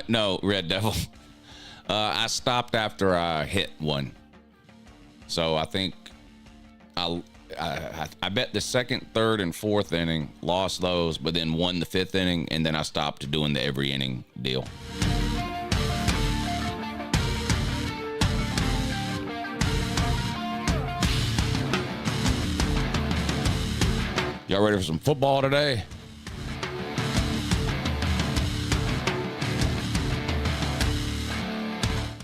No, Red Devil. I stopped after I hit one. So I think I bet the second, third, and fourth inning, lost those, but then won the fifth inning, and then I stopped doing the every inning deal. Y'all ready for some football today?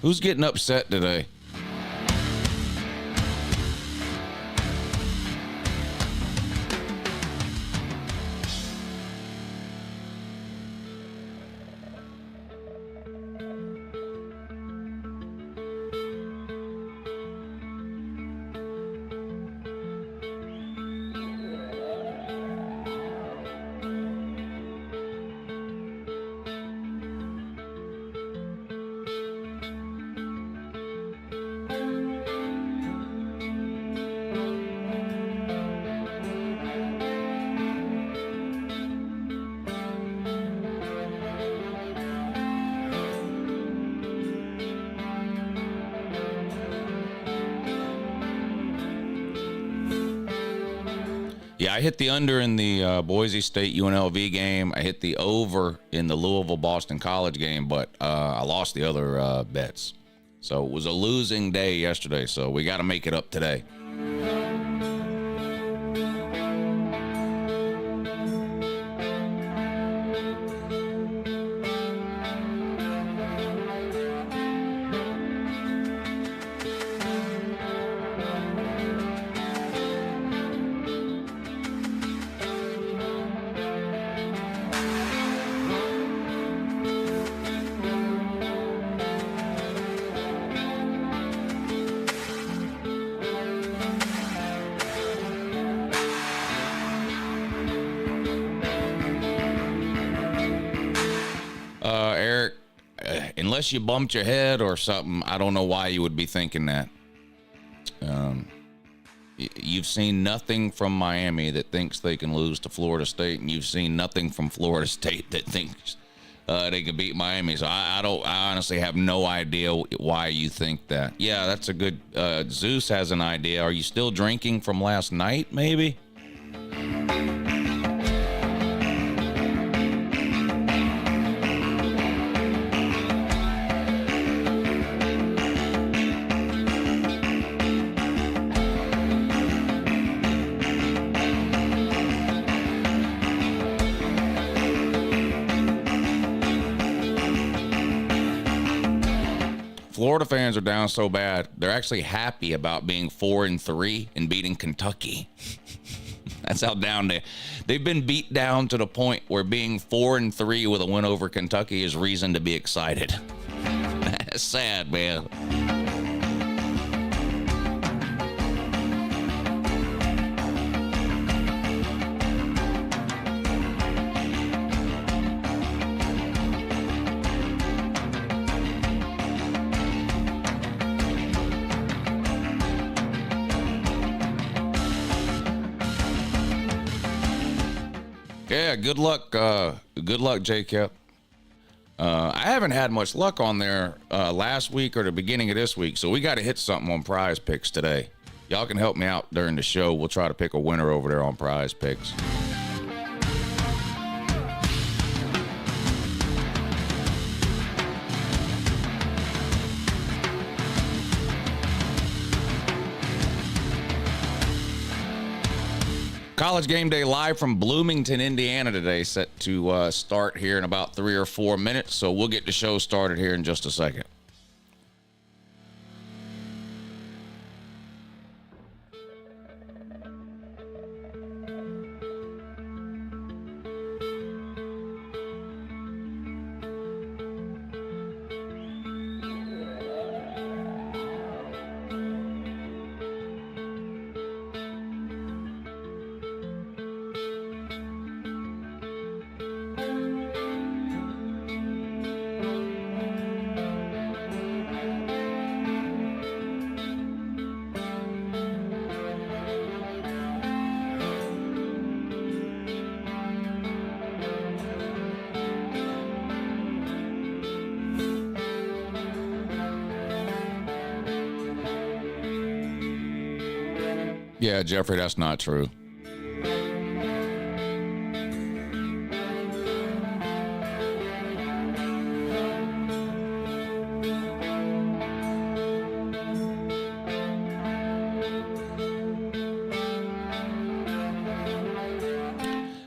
Who's getting upset today? Yeah, I hit the under in the Boise State UNLV game. I hit the over in the Louisville-Boston College game, but I lost the other bets. So it was a losing day yesterday, so we got to make it up today. Eric, unless you bumped your head or something, I don't know why you would be thinking that. You've seen nothing from Miami that thinks they can lose to Florida State, and you've seen nothing from Florida State that thinks they can beat Miami. So I honestly have no idea why you think that. Yeah, that's a good. Zeus has an idea. Are you still drinking from last night? Maybe. Florida fans are down so bad, they're actually happy about being 4-3 and beating Kentucky. That's how down they've been beat down to the point where being 4-3 with a win over Kentucky is reason to be excited. That's sad, man. Yeah, good luck. Good luck, J-Cap. I haven't had much luck on there last week or the beginning of this week, so we got to hit something on PrizePicks today. Y'all can help me out during the show. We'll try to pick a winner over there on PrizePicks. College Game Day live from Bloomington, Indiana today, set to start here in about 3 or 4 minutes. So we'll get the show started here in just a second. Yeah, Jeffrey, that's not true.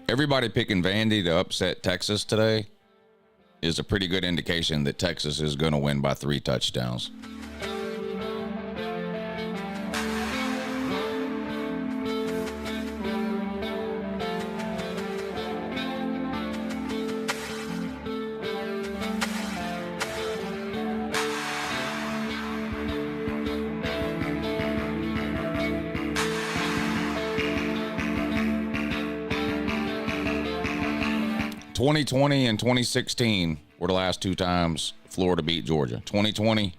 Everybody picking Vandy to upset Texas today is a pretty good indication that Texas is going to win by 3 touchdowns. (2020 and 2016 were the last 2 times Florida beat Georgia. 2020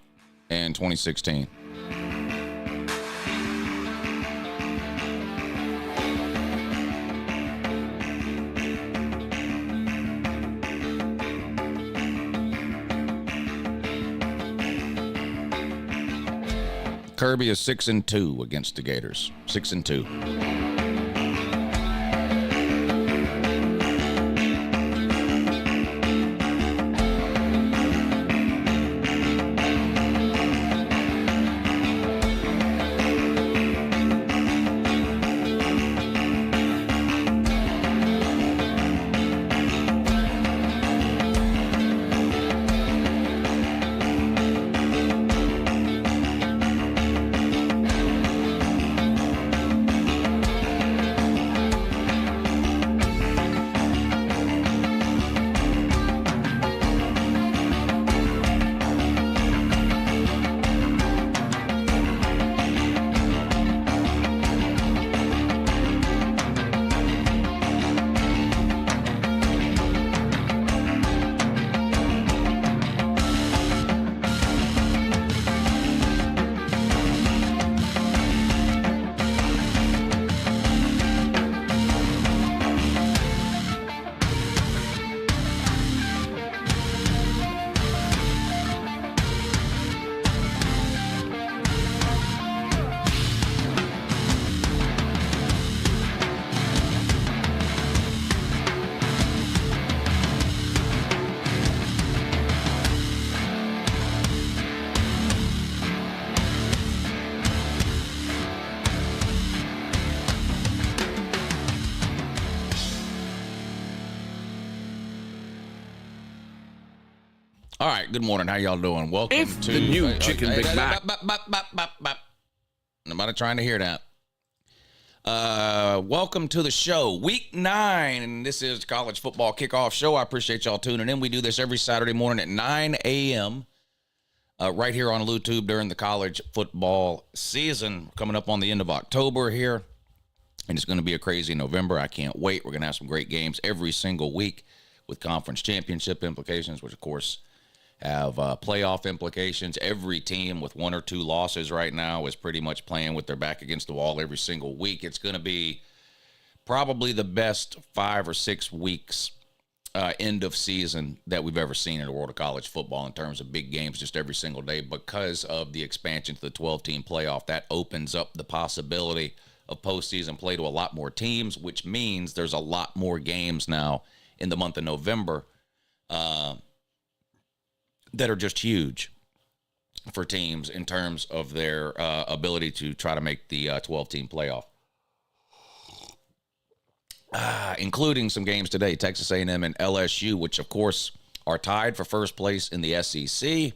and 2016. Kirby is 6-2 against the Gators. 6-2. All right, good morning. How y'all doing? Welcome to the new Chicken Big Mac. Nobody trying to hear that. Welcome to the show, week 9, and this is the College Football Kickoff Show. I appreciate y'all tuning in. We do this every Saturday morning at 9 a.m. Right here on YouTube during the college football season. Coming up on the end of October here, and it's going to be a crazy November. I can't wait. We're going to have some great games every single week with conference championship implications, which, of course, have playoff implications. Every team with 1 or 2 losses right now is pretty much playing with their back against the wall every single week. It's going to be probably the best 5 or 6 weeks end of season that we've ever seen in the world of college football in terms of big games just every single day because of the expansion to the 12-team playoff. That opens up the possibility of postseason play to a lot more teams, which means there's a lot more games now in the month of November that are just huge for teams in terms of their ability to try to make the 12-team playoff. Including some games today, Texas A&M and LSU, which, of course, are tied for first place in the SEC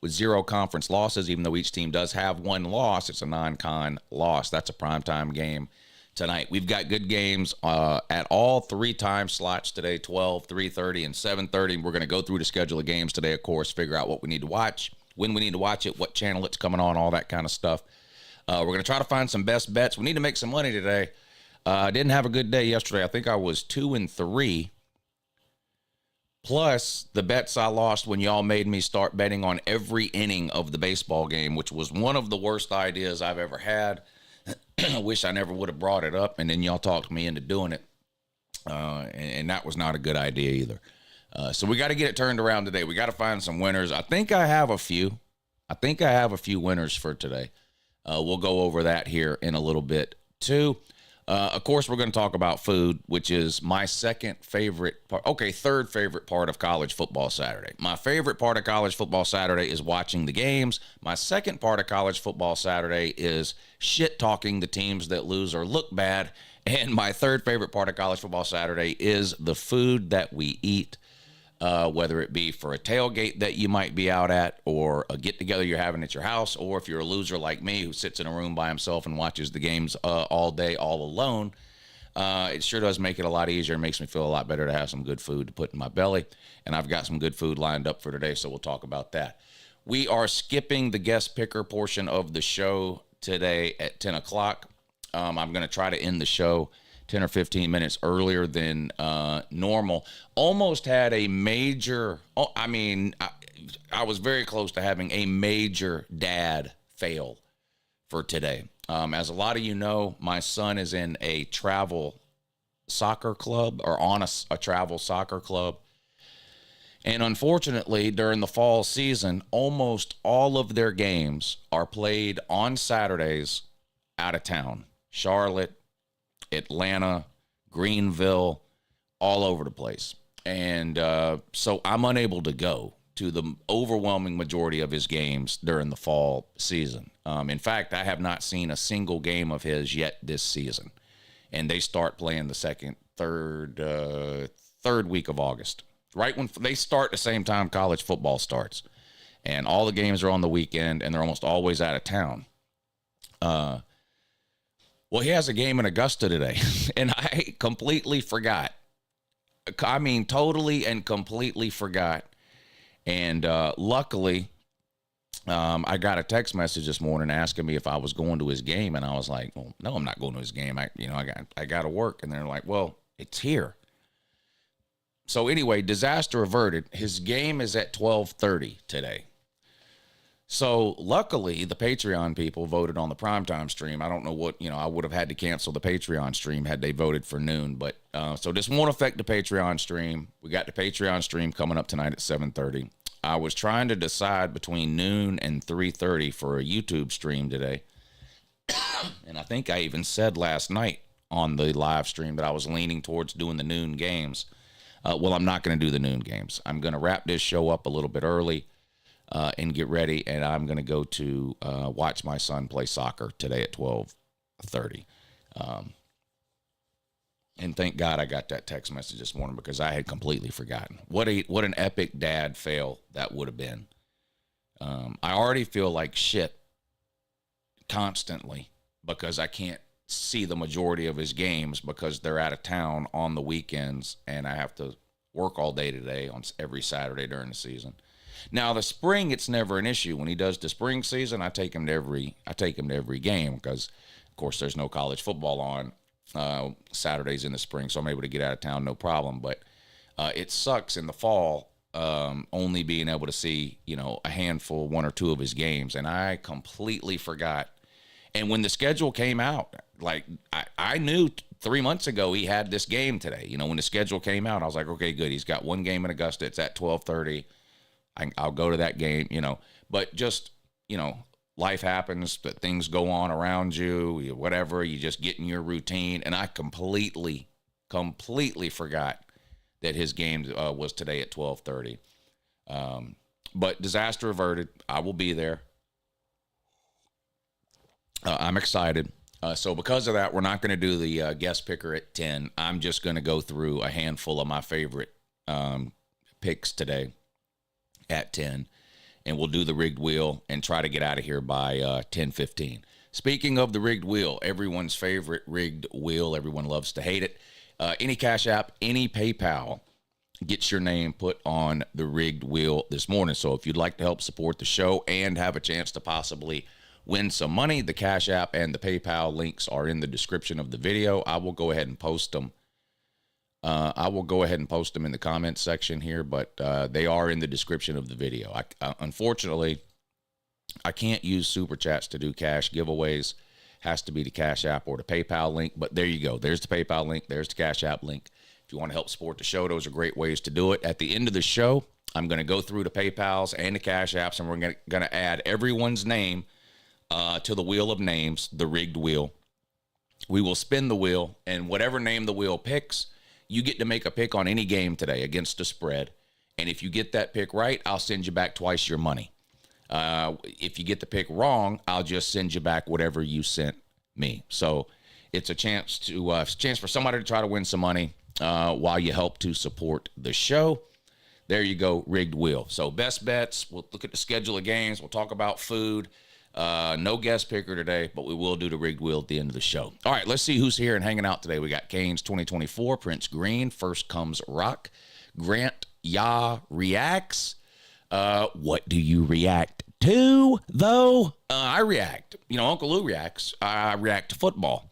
with 0 conference losses. Even though each team does have 1 loss, it's a non-con loss. That's a primetime game tonight. We've got good games at all 3 time slots today, 12, 3:30, and 7:30. We're going to go through the schedule of games today, of course, figure out what we need to watch, when we need to watch it, what channel it's coming on, all that kind of stuff. We're going to try to find some best bets. We need to make some money today. I didn't have a good day yesterday. I think I was 2-3. Plus, the bets I lost when y'all made me start betting on every inning of the baseball game, which was one of the worst ideas I've ever had. I wish I never would have brought it up, and then y'all talked me into doing it. And that was not a good idea either. So we got to get it turned around today. We got to find some winners. I think I have a few. winners for today. We'll go over that here in a little bit. 2. Of course, we're going to talk about food, which is my third favorite part of college football Saturday. My favorite part of college football Saturday is watching the games. My second part of college football Saturday is shit-talking the teams that lose or look bad. And my third favorite part of college football Saturday is the food that we eat, whether it be for a tailgate that you might be out at, or a get-together you're having at your house, or if you're a loser like me who sits in a room by himself and watches the games all day all alone. It sure does make it a lot easier. It makes me feel a lot better to have some good food to put in my belly, and I've got some good food lined up for today, so we'll talk about that. We are skipping the guest picker portion of the show today at 10 o'clock. I'm going to try to end the show 10 or 15 minutes earlier than normal. Almost had a major, I was very close to having a major dad fail for today. As a lot of you know, my son is in a travel soccer club, or on a travel soccer club. And unfortunately, during the fall season, almost all of their games are played on Saturdays out of town. Charlotte, Atlanta, Greenville, all over the place. And so I'm unable to go to the overwhelming majority of his games during the fall season. In fact, I have not seen a single game of his yet this season. And they start playing the third week of August. Right when they start the same time college football starts. And all the games are on the weekend, and they're almost always out of town. Well, he has a game in Augusta today, and I completely forgot. I mean, totally and completely forgot. And luckily, I got a text message this morning asking me if I was going to his game, and I was like, "Well, no, I'm not going to his game. I got to work." And they're like, "Well, it's here." So anyway, disaster averted. His game is at 12:30 today. So luckily, the Patreon people voted on the primetime stream. I don't know what, I would have had to cancel the Patreon stream had they voted for noon. But so this won't affect the Patreon stream. We got the Patreon stream coming up tonight at 7:30. I was trying to decide between noon and 3:30 for a YouTube stream today. And I think I even said last night on the live stream that I was leaning towards doing the noon games. Well, I'm not going to do the noon games. I'm going to wrap this show up a little bit early. And get ready, and I'm going to go to watch my son play soccer today at 12:30. And thank God I got that text message this morning, because I had completely forgotten. What an epic dad fail that would have been. I already feel like shit constantly because I can't see the majority of his games because they're out of town on the weekends, and I have to work all day today on every Saturday during the season. Now, the spring, it's never an issue. When he does the spring season, I take him to every game because, of course, there's no college football on Saturdays in the spring, so I'm able to get out of town no problem. But it sucks in the fall only being able to see, a handful, one or two of his games, and I completely forgot. And when the schedule came out, like I knew 3 months ago he had this game today. When the schedule came out, I was like, okay, good. He's got one game in Augusta. It's at 12:30. I'll go to that game, but just, life happens, that things go on around you, whatever, you just get in your routine. And I completely forgot that his game was today at 12:30. But disaster averted. I will be there. I'm excited. So because of that, we're not going to do the guest picker at 10. I'm just going to go through a handful of my favorite picks today at 10, and we'll do the rigged wheel and try to get out of here by 10:15. Speaking of the rigged wheel, everyone's favorite rigged wheel, everyone loves to hate it. Any Cash App, any PayPal gets your name put on the rigged wheel this morning. So if you'd like to help support the show and have a chance to possibly win some money, the Cash App and the PayPal links are in the description of the video. I will go ahead and post them. In the comments section here, but they are in the description of the video. Unfortunately, I can't use super chats to do cash giveaways. Has to be the Cash App or the PayPal link, but there you go. There's the PayPal link. There's the Cash App link. If you want to help support the show, those are great ways to do it. At the end of the show, I'm going to go through the PayPals and the Cash Apps, and we're going to add everyone's name to the wheel of names, the rigged wheel. We will spin the wheel, and whatever name the wheel picks, you get to make a pick on any game today against the spread. And if you get that pick right, I'll send you back twice your money. If you get the pick wrong, I'll just send you back whatever you sent me. So it's a chance for somebody to try to win some money while you help to support the show. There you go, rigged wheel. So best bets, we'll look at the schedule of games. We'll talk about food. No guest picker today, but we will do the rigged wheel at the end of the show. All right, let's see who's here and hanging out today. We got Canes 2024, Prince Green, First Comes Rock, Grant Ya Reacts. What do you react to, though? I react. Uncle Lou reacts. I react to football.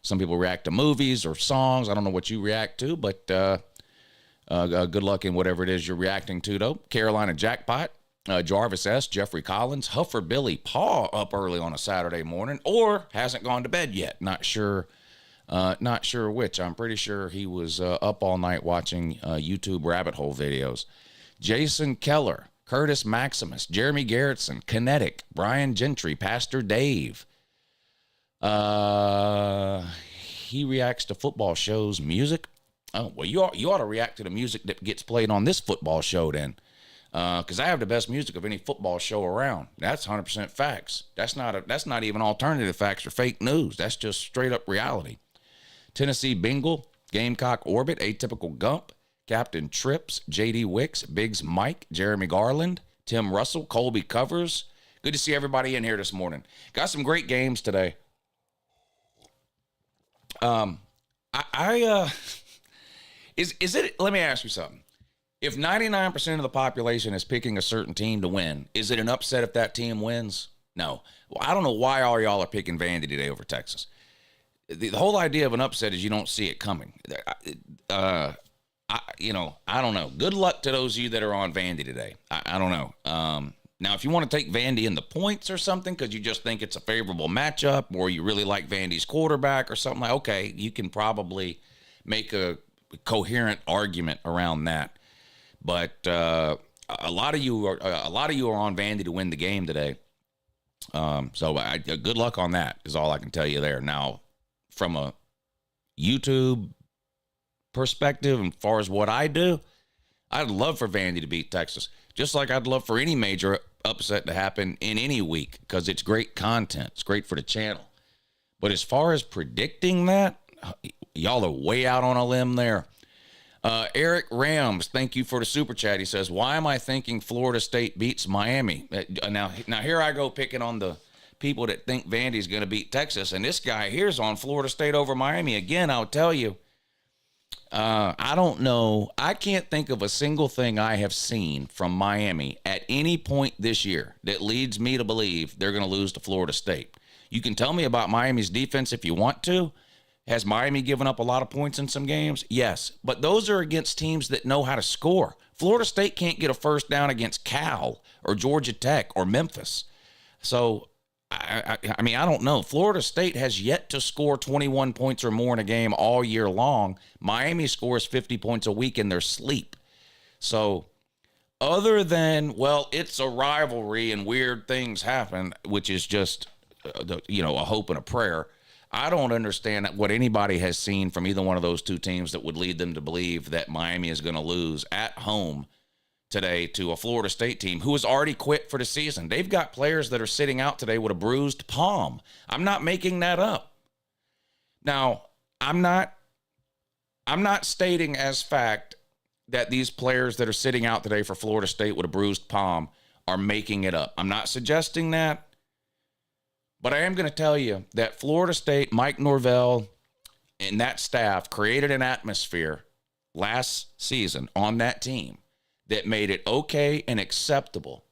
Some people react to movies or songs. I don't know what you react to, but good luck in whatever it is you're reacting to, though. Carolina Jackpot, Jarvis S., Jeffrey Collins, Huffer Billy Paw up early on a Saturday morning, or hasn't gone to bed yet. Not sure which. I'm pretty sure he was up all night watching YouTube rabbit hole videos. Jason Keller, Curtis Maximus, Jeremy Garrettson, Kinetic, Brian Gentry, Pastor Dave. He reacts to football shows, music. Oh, well, you ought to react to the music that gets played on this football show then. Because I have the best music of any football show around. That's 100% facts. That's not even alternative facts or fake news. That's just straight up reality. Tennessee Bingle, Gamecock Orbit, Atypical Gump, Captain Trips, JD Wicks, Biggs Mike, Jeremy Garland, Tim Russell, Colby Covers. Good to see everybody in here this morning. Got some great games today. Is it, let me ask you something. If 99% of the population is picking a certain team to win, is it an upset if that team wins? No. Well, I don't know why all y'all are picking Vandy today over Texas. The whole idea of an upset is you don't see it coming. I don't know. Good luck to those of you that are on Vandy today. I don't know. Now, if you want to take Vandy in the points or something because you just think it's a favorable matchup or you really like Vandy's quarterback or something, like, okay, you can probably make a coherent argument around that. But a lot of you are on Vandy to win the game today. So good luck on that is all I can tell you there. Now, from a YouTube perspective, and as far as what I do, I'd love for Vandy to beat Texas, just like I'd love for any major upset to happen in any week because it's great content. It's great for the channel. But as far as predicting that, y'all are way out on a limb there. Eric Rams, thank you for the super chat. He says, why am I thinking Florida State beats Miami? Now here I go picking on the people that think Vandy's going to beat Texas, and this guy here's on Florida State over Miami. Again, I'll tell you, I don't know. I can't think of a single thing I have seen from Miami at any point this year that leads me to believe they're going to lose to Florida State. You can tell me about Miami's defense if you want to. Has Miami given up a lot of points in some games? Yes. But those are against teams that know how to score. Florida State can't get a first down against Cal or Georgia Tech or Memphis. So, I mean, I don't know. Florida State has yet to score 21 points or more in a game all year long. Miami scores 50 points a week in their sleep. So, other than, well, it's a rivalry and weird things happen, which is just, a hope and a prayer. I don't understand what anybody has seen from either one of those two teams that would lead them to believe that Miami is going to lose at home today to a Florida State team who has already quit for the season. They've got players that are sitting out today with a bruised palm. I'm not making that up. Now, I'm not stating as fact that these players that are sitting out today for Florida State with a bruised palm are making it up. I'm not suggesting that. But I am going to tell you that Florida State, Mike Norvell, and that staff created an atmosphere last season on that team that made it okay and acceptable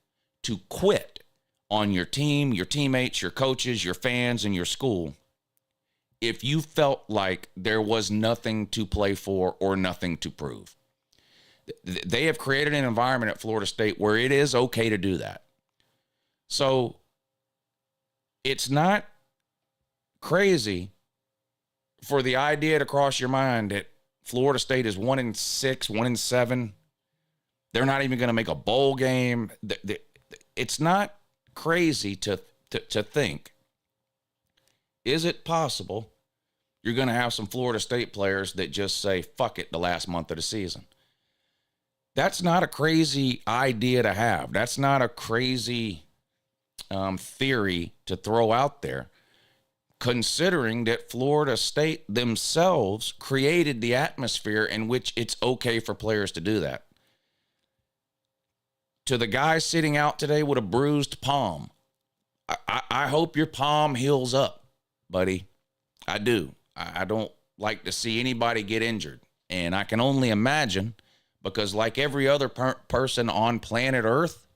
to quit on your team, your teammates, your coaches, your fans, and your school if you felt like there was nothing to play for or nothing to prove. They have created an environment at Florida State where it is okay to do that. So it's not crazy for the idea to cross your mind that Florida State is 1-6, 1-7. They're not even going to make a bowl game. It's not crazy to think, is it possible you're going to have some Florida State players that just say, fuck it, the last month of the season. That's not a crazy idea to have. That's not a crazy theory to throw out there, considering that Florida State themselves created the atmosphere in which it's okay for players to do that. To the guy sitting out today with a bruised palm, I hope your palm heals up, buddy. I do. I don't like to see anybody get injured. And I can only imagine, because like every other person on planet Earth,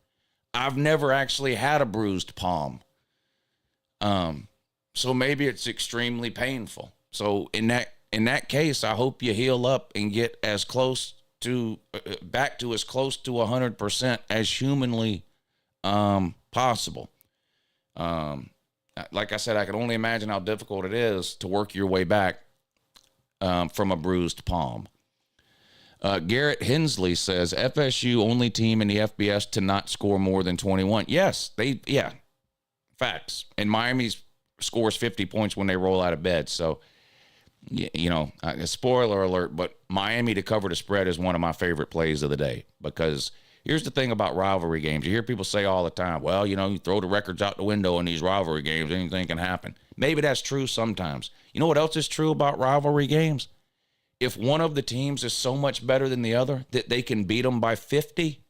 I've never actually had a bruised palm. So maybe it's extremely painful. So in that case, I hope you heal up and get as close to back to as close to 100% as humanly possible. Like I said, I can only imagine how difficult it is to work your way back from a bruised palm. Garrett Hensley says FSU only team in the FBS to not score more than 21. Yes, facts. And Miami scores 50 points when they roll out of bed. So, spoiler alert, but Miami to cover the spread is one of my favorite plays of the day, because here's the thing about rivalry games. You hear people say all the time, well, you throw the records out the window in these rivalry games, anything can happen. Maybe that's true sometimes. You know what else is true about rivalry games? If one of the teams is so much better than the other that they can beat them by 50,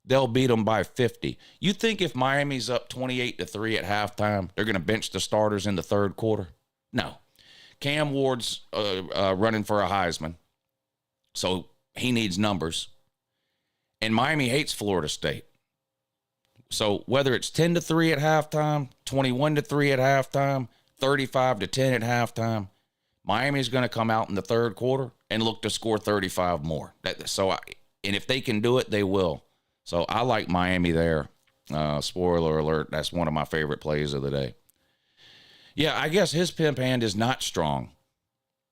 they'll beat them by 50. You think if Miami's up 28-3 at halftime, they're going to bench the starters in the third quarter? No. Cam Ward's running for a Heisman, so he needs numbers. And Miami hates Florida State. So whether it's 10-3 at halftime, 21-3 at halftime, 35-10 at halftime, Miami's going to come out in the third quarter and look to score 35 more. And if they can do it, they will. So I like Miami there. Spoiler alert, that's one of my favorite plays of the day. Yeah, I guess his pimp hand is not strong.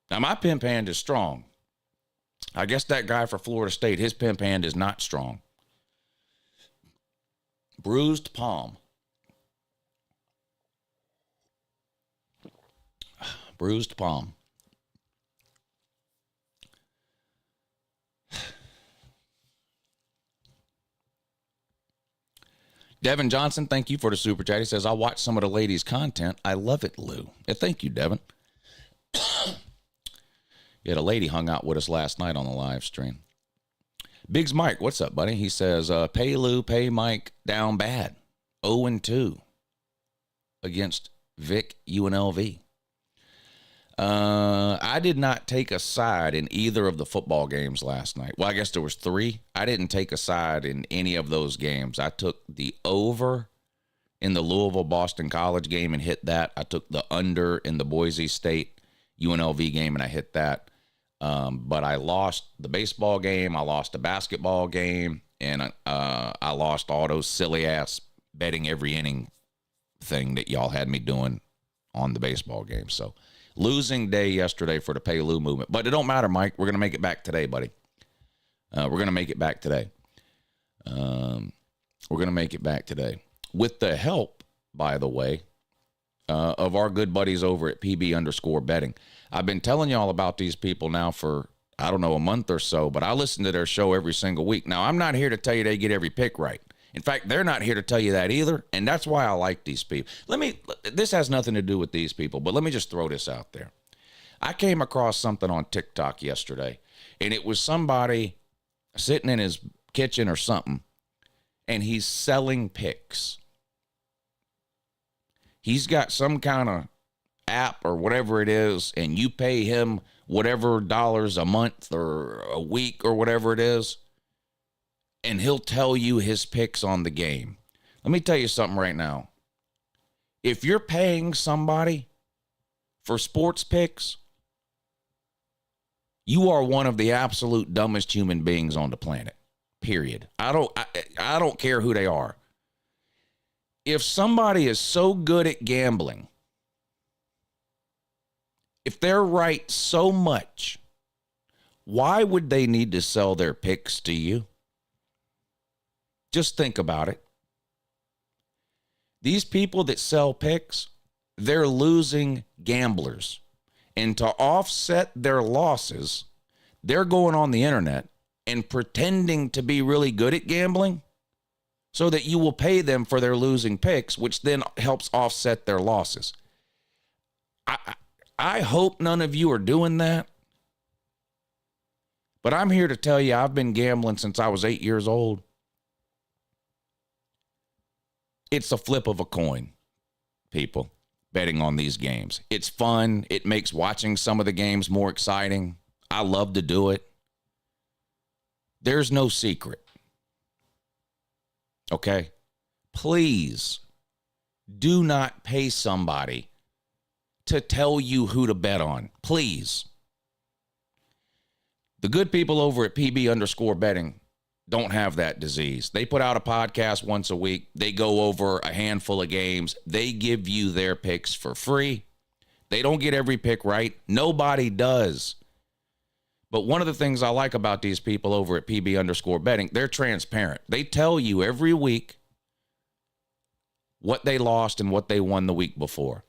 Now, my pimp hand is strong. I guess that guy for Florida State, his pimp hand is not strong. Bruised palm. Bruised palm. Devin Johnson, thank you for the super chat. He says, I watch some of the ladies' content. I love it, Lou. Yeah, thank you, Devin. Yeah, the lady hung out with us last night on the live stream. Biggs Mike, what's up, buddy? He says, pay Lou, pay Mike down bad. 0-2 against Vic UNLV. I did not take a side in either of the football games last night. Well, I guess there was 3. I didn't take a side in any of those games. I took the over in the Louisville-Boston College game and hit that. I took the under in the Boise State UNLV game and I hit that. But I lost the baseball game. I lost the basketball game. And I lost all those silly-ass betting every inning thing that y'all had me doing on the baseball game. So, losing day yesterday for the Pay Lou movement. But it don't matter, Mike. We're going to make it back today, buddy. We're going to make it back today. We're going to make it back today. With the help, by the way, of our good buddies over at PB_betting. I've been telling y'all about these people now for, I don't know, a month or so, but I listen to their show every single week. Now, I'm not here to tell you they get every pick right. In fact, they're not here to tell you that either, and that's why I like these people. This has nothing to do with these people, but let me just throw this out there. I came across something on TikTok yesterday, and it was somebody sitting in his kitchen or something, and he's selling picks. He's got some kind of app or whatever it is, and you pay him whatever dollars a month or a week or whatever it is, and he'll tell you his picks on the game. Let me tell you something right now. If you're paying somebody for sports picks, you are one of the absolute dumbest human beings on the planet. Period. I don't care who they are. If somebody is so good at gambling, if they're right so much, why would they need to sell their picks to you? Just think about it. These people that sell picks, they're losing gamblers. And to offset their losses, they're going on the internet and pretending to be really good at gambling so that you will pay them for their losing picks, which then helps offset their losses. I hope none of you are doing that. But I'm here to tell you, I've been gambling since I was 8 years old. It's a flip of a coin, people, betting on these games. It's fun. It makes watching some of the games more exciting. I love to do it. There's no secret. Okay? Please do not pay somebody to tell you who to bet on. Please. The good people over at PB_betting don't have that disease. They put out a podcast once a week. They go over a handful of games. They give you their picks for free. They don't get every pick right. Nobody does. But one of the things I like about these people over at PB_betting, they're transparent. They tell you every week what they lost and what they won the week before.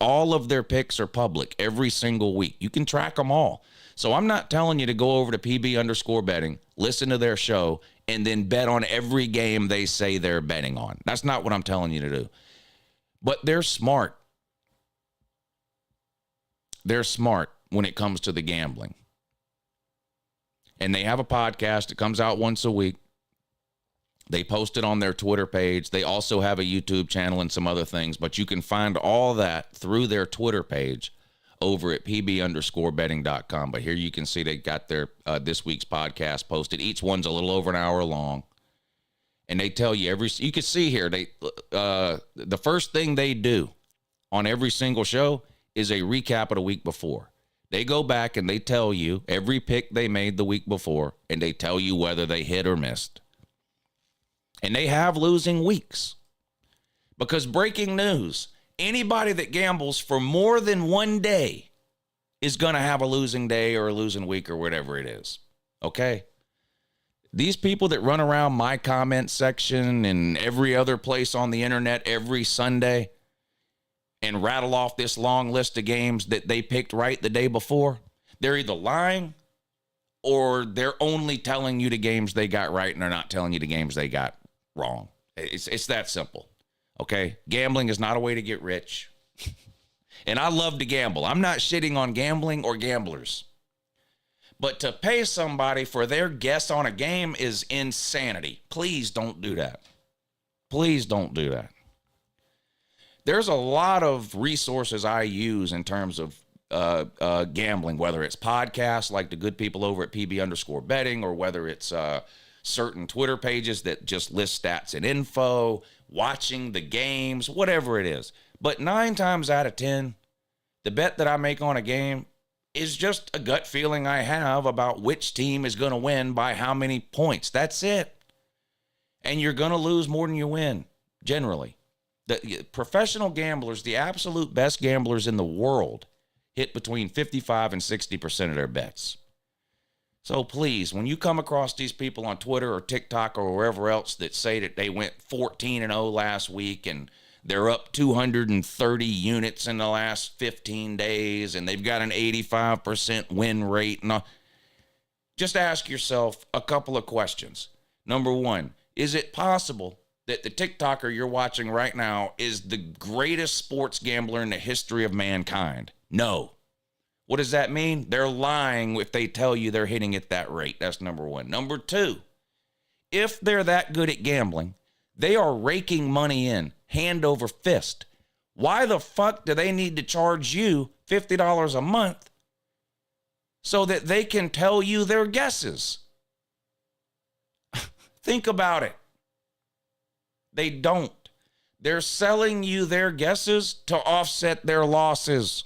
All of their picks are public every single week. You can track them all. So I'm not telling you to go over to PB_betting, listen to their show, and then bet on every game they say they're betting on. That's not what I'm telling you to do. But they're smart. They're smart when it comes to the gambling. And they have a podcast that comes out once a week. They post it on their Twitter page. They also have a YouTube channel and some other things, but you can find all that through their Twitter page over at pb_betting.com. But here you can see they got their this week's podcast posted. Each one's a little over an hour long. And they tell you you can see here, the first thing they do on every single show is a recap of the week before. They go back and they tell you every pick they made the week before, and they tell you whether they hit or missed. And they have losing weeks. Because breaking news, anybody that gambles for more than one day is going to have a losing day or a losing week or whatever it is. Okay? These people that run around my comment section and every other place on the internet every Sunday and rattle off this long list of games that they picked right the day before, they're either lying or they're only telling you the games they got right and they're not telling you the games they got wrong. It's that simple. Okay? Gambling is not a way to get rich. And I love to gamble. I'm not shitting on gambling or gamblers. But to pay somebody for their guess on a game is insanity. Please don't do that. Please don't do that. There's a lot of resources I use in terms of gambling, whether it's podcasts like the good people over at PB_betting, or whether it's certain Twitter pages that just list stats and info, watching the games, whatever it is. But 9 times out of 10, the bet that I make on a game is just a gut feeling I have about which team is going to win by how many points. That's it. And you're going to lose more than you win, generally. The professional gamblers, the absolute best gamblers in the world, hit between 55 and 60% of their bets. So please, when you come across these people on Twitter or TikTok or wherever else that say that they went 14-0 last week and they're up 230 units in the last 15 days and they've got an 85% win rate, and just ask yourself a couple of questions. Number one, is it possible that the TikToker you're watching right now is the greatest sports gambler in the history of mankind? No. What does that mean? They're lying if they tell you they're hitting at that rate. That's number one. Number two, if they're that good at gambling, they are raking money in, hand over fist. Why the fuck do they need to charge you $50 a month so that they can tell you their guesses? Think about it. They don't. They're selling you their guesses to offset their losses.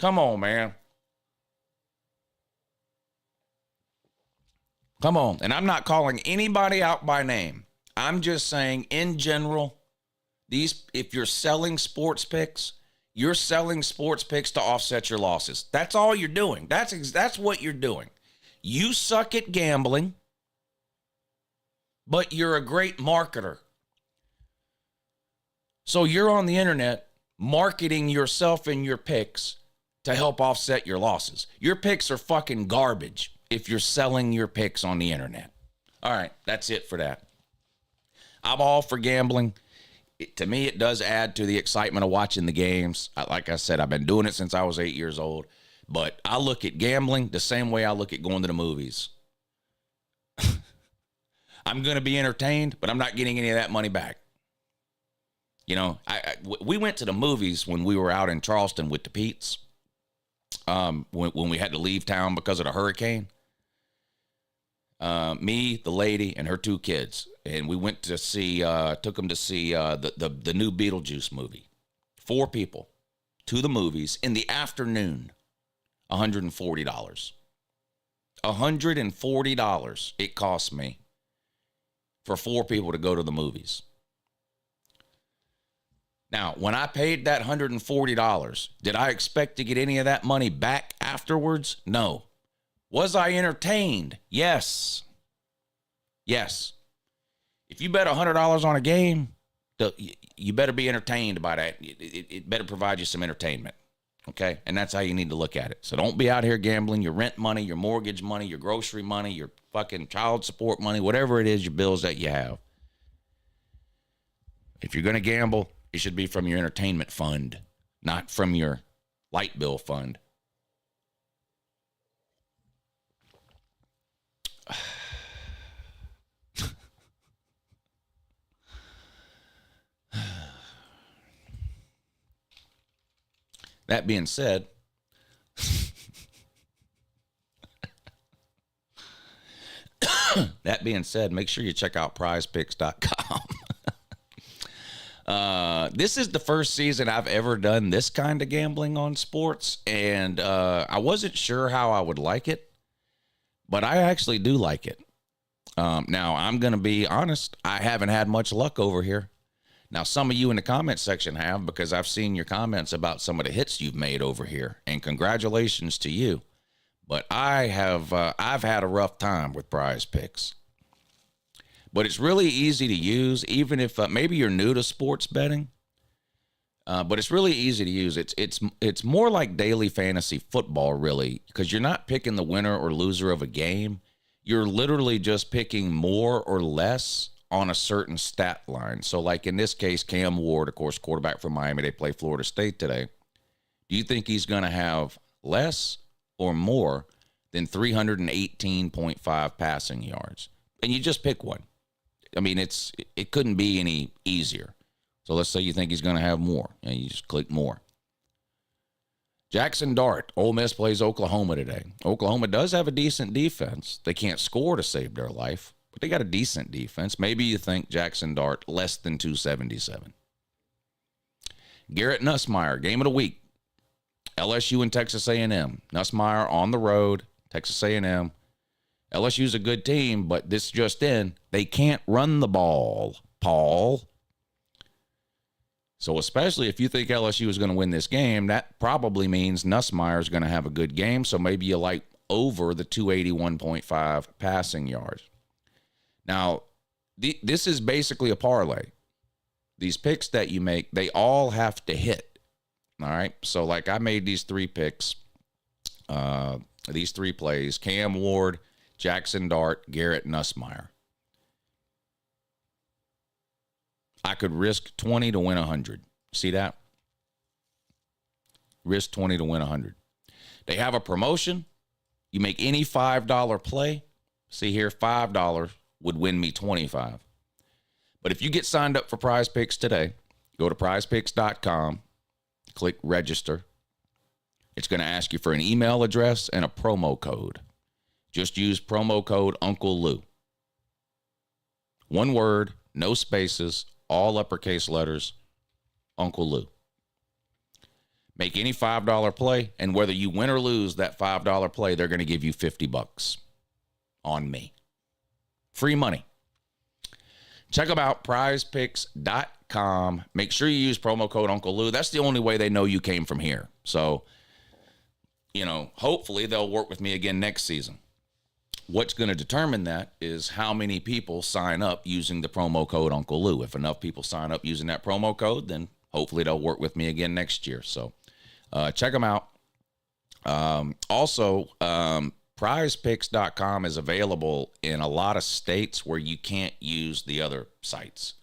Come on, man. Come on. And I'm not calling anybody out by name. I'm just saying, in general, if you're selling sports picks, you're selling sports picks to offset your losses. That's all you're doing. That's what you're doing. You suck at gambling, but you're a great marketer. So you're on the internet marketing yourself and your picks to help offset your losses. Your picks are fucking garbage if you're selling your picks on the internet. All right, that's it for that. I'm all for gambling. To me, it does add to the excitement of watching the games. Like I said, I've been doing it since I was 8 years old. But I look at gambling the same way I look at going to the movies. I'm going to be entertained, but I'm not getting any of that money back. You know, we went to the movies when we were out in Charleston with the Pete's. When we had to leave town because of the hurricane. Me, the lady, and her 2 kids. And we went to see, took them to see the new Beetlejuice movie. 4 people to the movies in the afternoon. $140. $140 it cost me for 4 people to go to the movies. Now, when I paid that $140, did I expect to get any of that money back afterwards? No. Was I entertained? Yes. Yes. If you bet $100 on a game, you better be entertained by that. It better provide you some entertainment. Okay? And that's how you need to look at it. So don't be out here gambling your rent money, your mortgage money, your grocery money, your fucking child support money, whatever it is, your bills that you have. If you're going to gamble, it should be from your entertainment fund, not from your light bill fund. That being said, make sure you check out PrizePicks.com. This is the first season I've ever done this kind of gambling on sports, and I wasn't sure how I would like it, but I actually do like it. Now, I'm going to be honest, I haven't had much luck over here. Now, some of you in the comment section have, because I've seen your comments about some of the hits you've made over here, and congratulations to you. But I've had a rough time with PrizePicks. But it's really easy to use, even if maybe you're new to sports betting. But it's really easy to use. It's more like daily fantasy football, really, because you're not picking the winner or loser of a game. You're literally just picking more or less on a certain stat line. So, like in this case, Cam Ward, of course, quarterback from Miami, they play Florida State today. Do you think he's going to have less or more than 318.5 passing yards? And you just pick one. I mean, it couldn't be any easier. So let's say you think he's going to have more, and you just click more. Jackson Dart, Ole Miss plays Oklahoma today. Oklahoma does have a decent defense. They can't score to save their life, but they got a decent defense. Maybe you think Jackson Dart less than 277. Garrett Nussmeier, game of the week. LSU and Texas A&M. Nussmeier on the road, Texas A&M. LSU's a good team, but this just in, they can't run the ball, Paul. So especially if you think LSU is going to win this game, that probably means Nussmeier is going to have a good game, so maybe you like over the 281.5 passing yards. Now, this is basically a parlay. These picks that you make, they all have to hit. All right? So, like, I made these 3 picks, these 3 plays, Cam Ward, Jackson Dart, Garrett Nussmeier. I could risk 20 to win 100. See that? Risk 20 to win 100. They have a promotion. You make any $5 play. See here, $5 would win me 25. But if you get signed up for PrizePicks today, go to prizepicks.com, click register. It's going to ask you for an email address and a promo code. Just use promo code Uncle Lou. One word, no spaces, all uppercase letters, Uncle Lou. Make any $5 play, and whether you win or lose that $5 play, they're going to give you $50 on me. Free money. Check them out, prizepicks.com. Make sure you use promo code Uncle Lou. That's the only way they know you came from here. So, hopefully they'll work with me again next season. What's going to determine that is how many people sign up using the promo code Uncle Lou. If enough people sign up using that promo code, then hopefully they'll work with me again next year. So check them out. Also, PrizePicks.com is available in a lot of states where you can't use the other sites.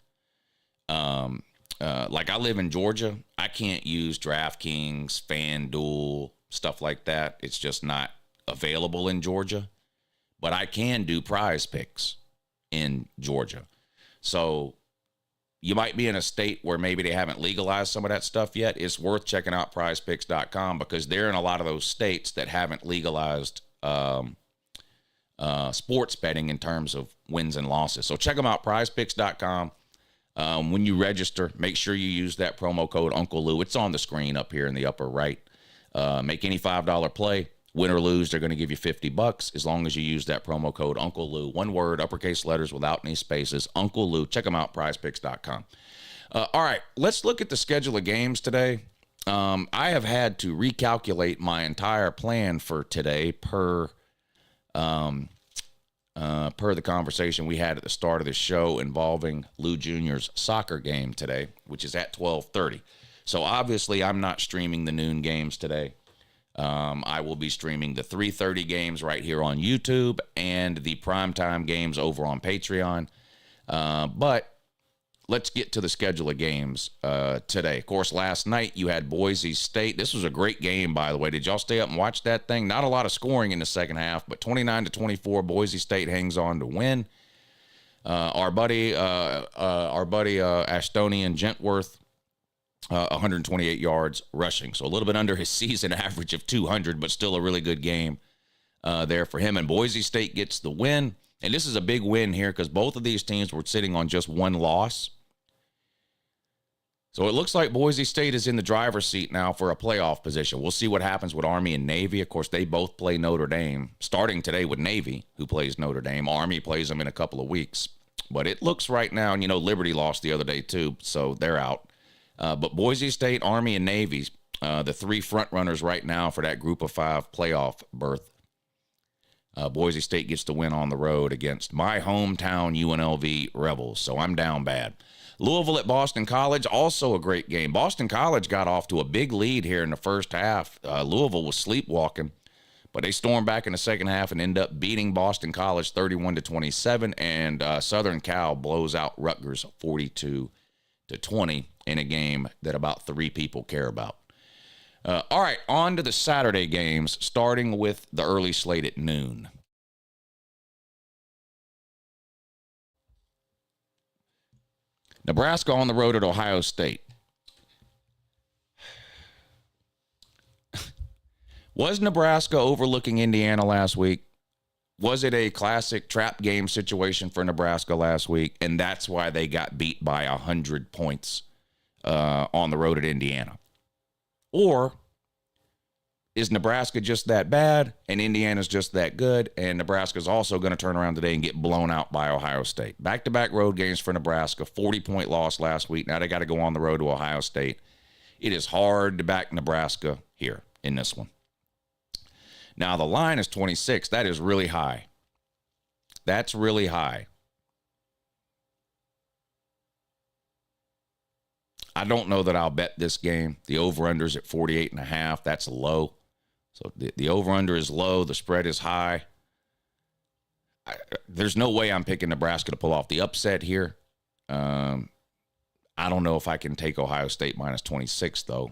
Like I live in Georgia, I can't use DraftKings, FanDuel, stuff like that. It's just not available in Georgia. But I can do PrizePicks in Georgia. So you might be in a state where maybe they haven't legalized some of that stuff yet. It's worth checking out PrizePicks.com because they're in a lot of those states that haven't legalized sports betting in terms of wins and losses. So check them out, PrizePicks.com. When you register, make sure you use that promo code Uncle Lou. It's on the screen up here in the upper right. Make any $5 play. Win or lose, they're going to give you $50 as long as you use that promo code Uncle Lou. One word, uppercase letters without any spaces. Uncle Lou. Check them out, PrizePicks.com. All right, let's look at the schedule of games today. I have had to recalculate my entire plan for today per the conversation we had at the start of the show involving Lou Jr.'s soccer game today, which is at 12:30. So obviously I'm not streaming the noon games today. I will be streaming the 3:30 games right here on YouTube and the primetime games over on Patreon. But let's get to the schedule of games today. Of course, last night you had Boise State. This was a great game, by the way. Did y'all stay up and watch that thing? Not a lot of scoring in the second half, but 29-24, Boise State hangs on to win. Our buddy Ashtonian Gentworth, 128 yards rushing. So a little bit under his season average of 200, but still a really good game there for him. And Boise State gets the win. And this is a big win here because both of these teams were sitting on just one loss. So it looks like Boise State is in the driver's seat now for a playoff position. We'll see what happens with Army and Navy. Of course, they both play Notre Dame, starting today with Navy, who plays Notre Dame. Army plays them in a couple of weeks. But it looks right now, and Liberty lost the other day too, so they're out. But Boise State, Army, and Navy, the three front runners right now for that group of 5 playoff berth. Boise State gets the win on the road against my hometown UNLV Rebels, so I'm down bad. Louisville at Boston College, also a great game. Boston College got off to a big lead here in the first half. Louisville was sleepwalking, but they stormed back in the second half and end up beating Boston College 31-27, and Southern Cal blows out Rutgers 42-20 in a game that about 3 people care about. All right, on to the Saturday games, starting with the early slate at noon. Nebraska on the road at Ohio State. Was Nebraska overlooking Indiana last week? Was it a classic trap game situation for Nebraska last week, and that's why they got beat by 100 points on the road at Indiana? Or is Nebraska just that bad and Indiana's just that good, and Nebraska's also going to turn around today and get blown out by Ohio State? Back-to-back road games for Nebraska, 40-point loss last week. Now they got to go on the road to Ohio State. It is hard to back Nebraska here in this one. Now the line is 26. That is really high. That's really high. I don't know that I'll bet this game. The over-under is at 48.5. That's low. So the over-under is low. The spread is high. There's no way I'm picking Nebraska to pull off the upset here. I don't know if I can take Ohio State minus 26, though.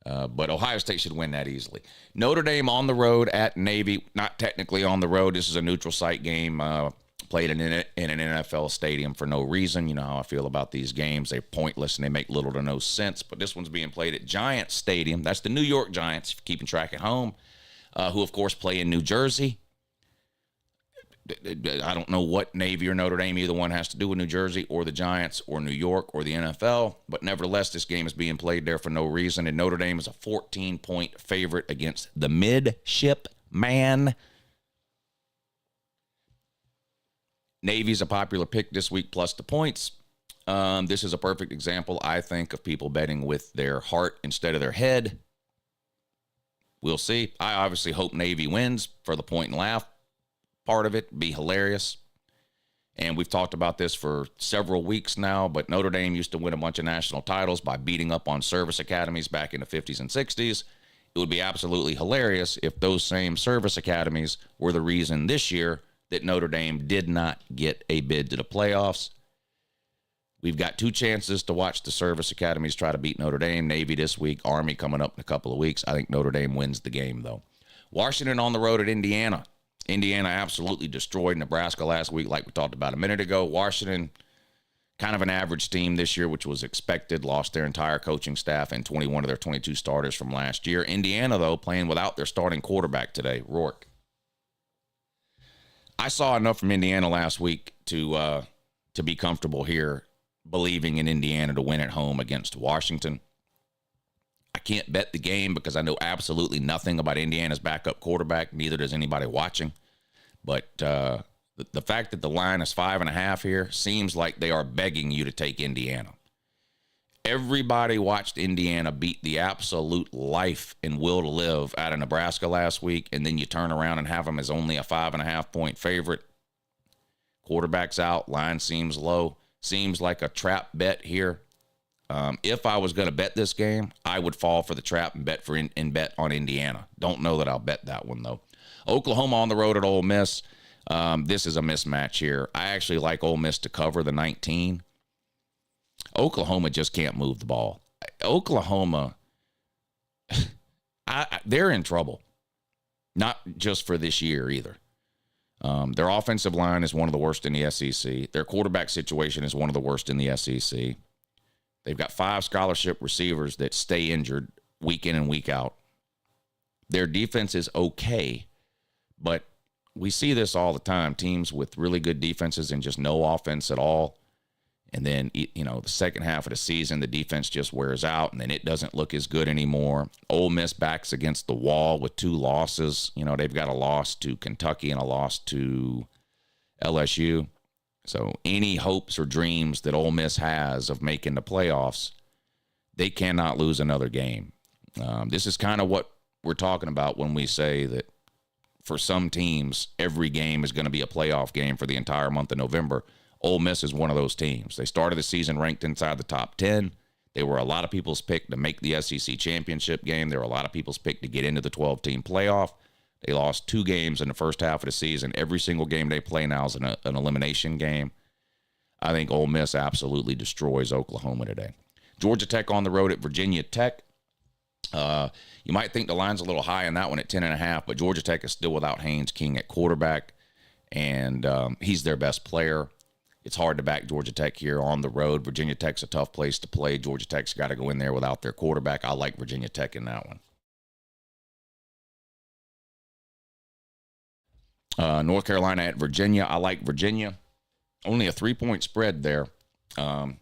But Ohio State should win that easily. Notre Dame on the road at Navy. Not technically on the road. This is a neutral site game. Played in an NFL stadium for no reason. You know how I feel about these games. They're pointless and they make little to no sense. But this one's being played at Giants Stadium. That's the New York Giants, if you're keeping track at home, who, of course, play in New Jersey. I don't know what Navy or Notre Dame, either one, has to do with New Jersey or the Giants or New York or the NFL. But nevertheless, this game is being played there for no reason. And Notre Dame is a 14-point favorite against the Midshipman. Navy's a popular pick this week, plus the points. This is a perfect example, I think, of people betting with their heart instead of their head. We'll see. I obviously hope Navy wins for the point and laugh part of it. Be hilarious. And we've talked about this for several weeks now, but Notre Dame used to win a bunch of national titles by beating up on service academies back in the 50s and 60s. it would be absolutely hilarious if those same service academies were the reason this year that Notre Dame did not get a bid to the playoffs. We've got 2 chances to watch the service academies try to beat Notre Dame. Navy this week, Army coming up in a couple of weeks. I think Notre Dame wins the game, though. Washington on the road at Indiana. Indiana absolutely destroyed Nebraska last week, like we talked about a minute ago. Washington, kind of an average team this year, which was expected, lost their entire coaching staff and 21 of their 22 starters from last year. Indiana, though, playing without their starting quarterback today, Rourke. I saw enough from Indiana last week to be comfortable here, believing in Indiana to win at home against Washington. I can't bet the game because I know absolutely nothing about Indiana's backup quarterback. Neither does anybody watching. But the fact that the line is 5.5 here seems like they are begging you to take Indiana. Everybody watched Indiana beat the absolute life and will to live out of Nebraska last week, and then you turn around and have them as only a 5.5-point favorite. Quarterback's out. Line seems low. Seems like a trap bet here. If I was going to bet this game, I would fall for the trap and bet bet on Indiana. Don't know that I'll bet that one, though. Oklahoma on the road at Ole Miss. This is a mismatch here. I actually like Ole Miss to cover the 19. Oklahoma just can't move the ball. Oklahoma, they're in trouble. Not just for this year either. Their offensive line is one of the worst in the SEC. Their quarterback situation is one of the worst in the SEC. They've got 5 scholarship receivers that stay injured week in and week out. Their defense is okay, but we see this all the time. Teams with really good defenses and just no offense at all. And then, the second half of the season, the defense just wears out, and then it doesn't look as good anymore. Ole Miss backs against the wall with 2 losses. They've got a loss to Kentucky and a loss to LSU. So any hopes or dreams that Ole Miss has of making the playoffs, they cannot lose another game. This is kind of what we're talking about when we say that for some teams, every game is going to be a playoff game for the entire month of November. Ole Miss is one of those teams. They started the season ranked inside the top 10. They were a lot of people's pick to make the SEC championship game. They were a lot of people's pick to get into the 12-team playoff. They lost 2 games in the first half of the season. Every single game they play now is an elimination game. I think Ole Miss absolutely destroys Oklahoma today. Georgia Tech on the road at Virginia Tech. You might think the line's a little high in that one at 10.5, but Georgia Tech is still without Haynes King at quarterback, and he's their best player. It's hard to back Georgia Tech here on the road. Virginia Tech's a tough place to play. Georgia Tech's got to go in there without their quarterback. I like Virginia Tech in that one. North Carolina at Virginia. I like Virginia. Only a 3-point spread there. Only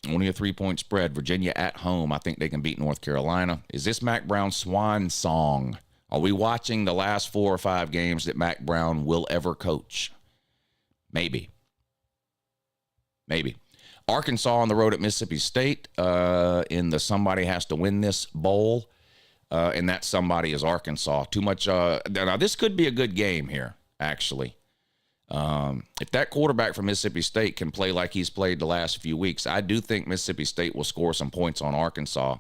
a 3-point spread. Virginia at home. I think they can beat North Carolina. Is this Mack Brown's swan song? Are we watching the last 4 or 5 games that Mack Brown will ever coach? Maybe. Arkansas on the road at Mississippi State in the somebody has to win this bowl. And that somebody is Arkansas. Too much. Now, this could be a good game here, actually. If that quarterback from Mississippi State can play like he's played the last few weeks, I do think Mississippi State will score some points on Arkansas.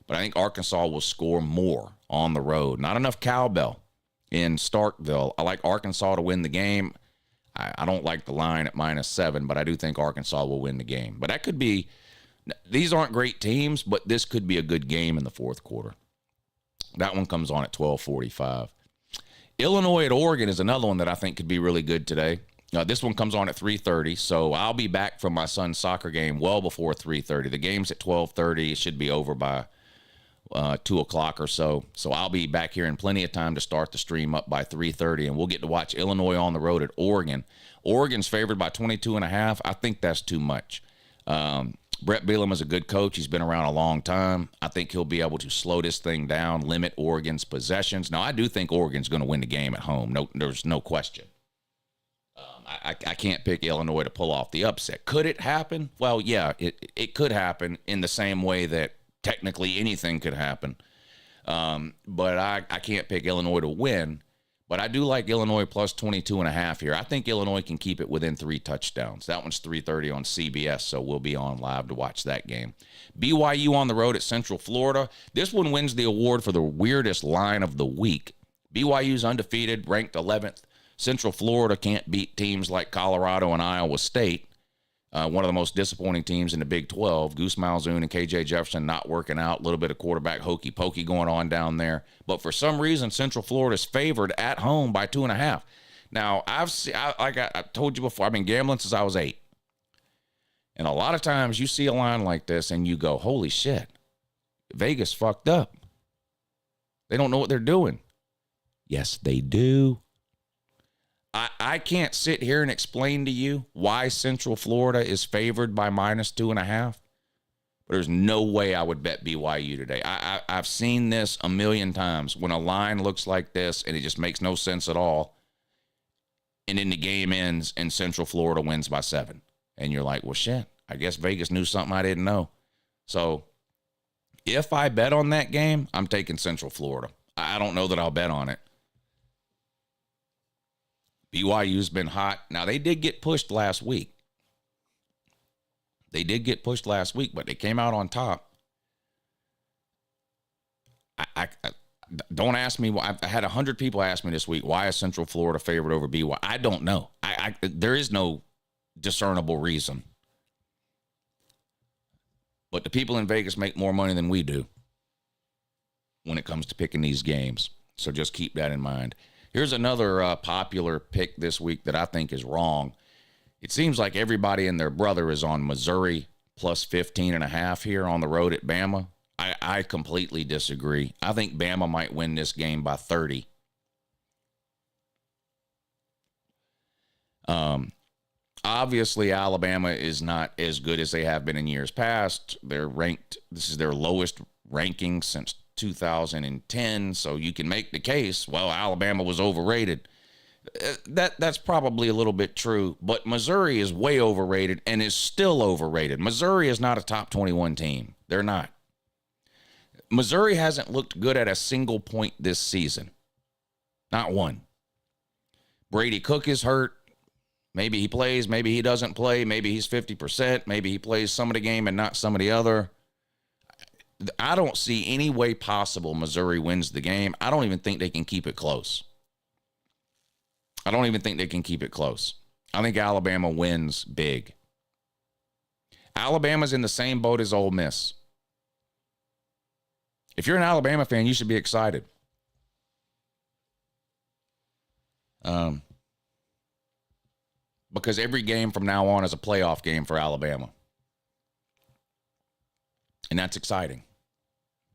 But I think Arkansas will score more on the road. Not enough cowbell in Starkville. I like Arkansas to win the game. I don't like the line at -7, but I do think Arkansas will win the game. But that could be – these aren't great teams, but this could be a good game in the fourth quarter. That one comes on at 12:45. Illinois at Oregon is another one that I think could be really good today. This one comes on at 3:30, so I'll be back from my son's soccer game well before 3:30. The game's at 12:30. It should be over by 2 o'clock or so. So I'll be back here in plenty of time to start the stream up by 3:30, and we'll get to watch Illinois on the road at Oregon. Oregon's favored by 22.5. I think that's too much. Brett Bielema is a good coach. He's been around a long time. I think he'll be able to slow this thing down, limit Oregon's possessions. Now, I do think Oregon's going to win the game at home. There's no question. I can't pick Illinois to pull off the upset. Could it happen? Well, yeah, it could happen in the same way that technically anything could happen. But I can't pick Illinois to win. But I do like Illinois plus 22.5 here. I think Illinois can keep it within 3 touchdowns. That one's 3:30 on CBS, so we'll be on live to watch that game. BYU on the road at Central Florida. This one wins the award for the weirdest line of the week. BYU's undefeated, ranked 11th. Central Florida can't beat teams like Colorado and Iowa State. One of the most disappointing teams in the Big 12. Goose Malzoon and KJ Jefferson not working out. A little bit of quarterback hokey pokey going on down there. But for some reason, Central Florida is favored at home by 2.5. Now, like I told you before, I've been gambling since I was 8. And a lot of times you see a line like this and you go, holy shit, Vegas fucked up. They don't know what they're doing. Yes, they do. I can't sit here and explain to you why Central Florida is favored by minus 2.5. But there's no way I would bet BYU today. I've seen this a million times when a line looks like this and it just makes no sense at all. And then the game ends and Central Florida wins by 7. And you're like, well, shit, I guess Vegas knew something I didn't know. So if I bet on that game, I'm taking Central Florida. I don't know that I'll bet on it. BYU's been hot. Now, they did get pushed last week. But they came out on top. I don't ask me. I've had 100 people ask me this week, why is Central Florida favored over BYU? I don't know. There is no discernible reason. But the people in Vegas make more money than we do when it comes to picking these games. So just keep that in mind. Here's another popular pick this week that I think is wrong. It seems like everybody and their brother is on Missouri plus 15.5 here on the road at Bama. I completely disagree. I think Bama might win this game by 30. Obviously, Alabama is not as good as they have been in years past. They're ranked. This is their lowest ranking since 2010, so you can make the case, well, Alabama was overrated. That's probably a little bit true, but Missouri is way overrated and is still overrated. Missouri is not a top 21 team. They're not. Missouri hasn't looked good at a single point this season. Not one. Brady Cook is hurt. Maybe he plays, maybe he doesn't play, maybe he's 50%, maybe he plays some of the game and not some of the other. I don't see any way possible Missouri wins the game. I don't even think they can keep it close. I think Alabama wins big. Alabama's in the same boat as Ole Miss. If you're an Alabama fan, you should be excited. Because every game from now on is a playoff game for Alabama. And that's exciting.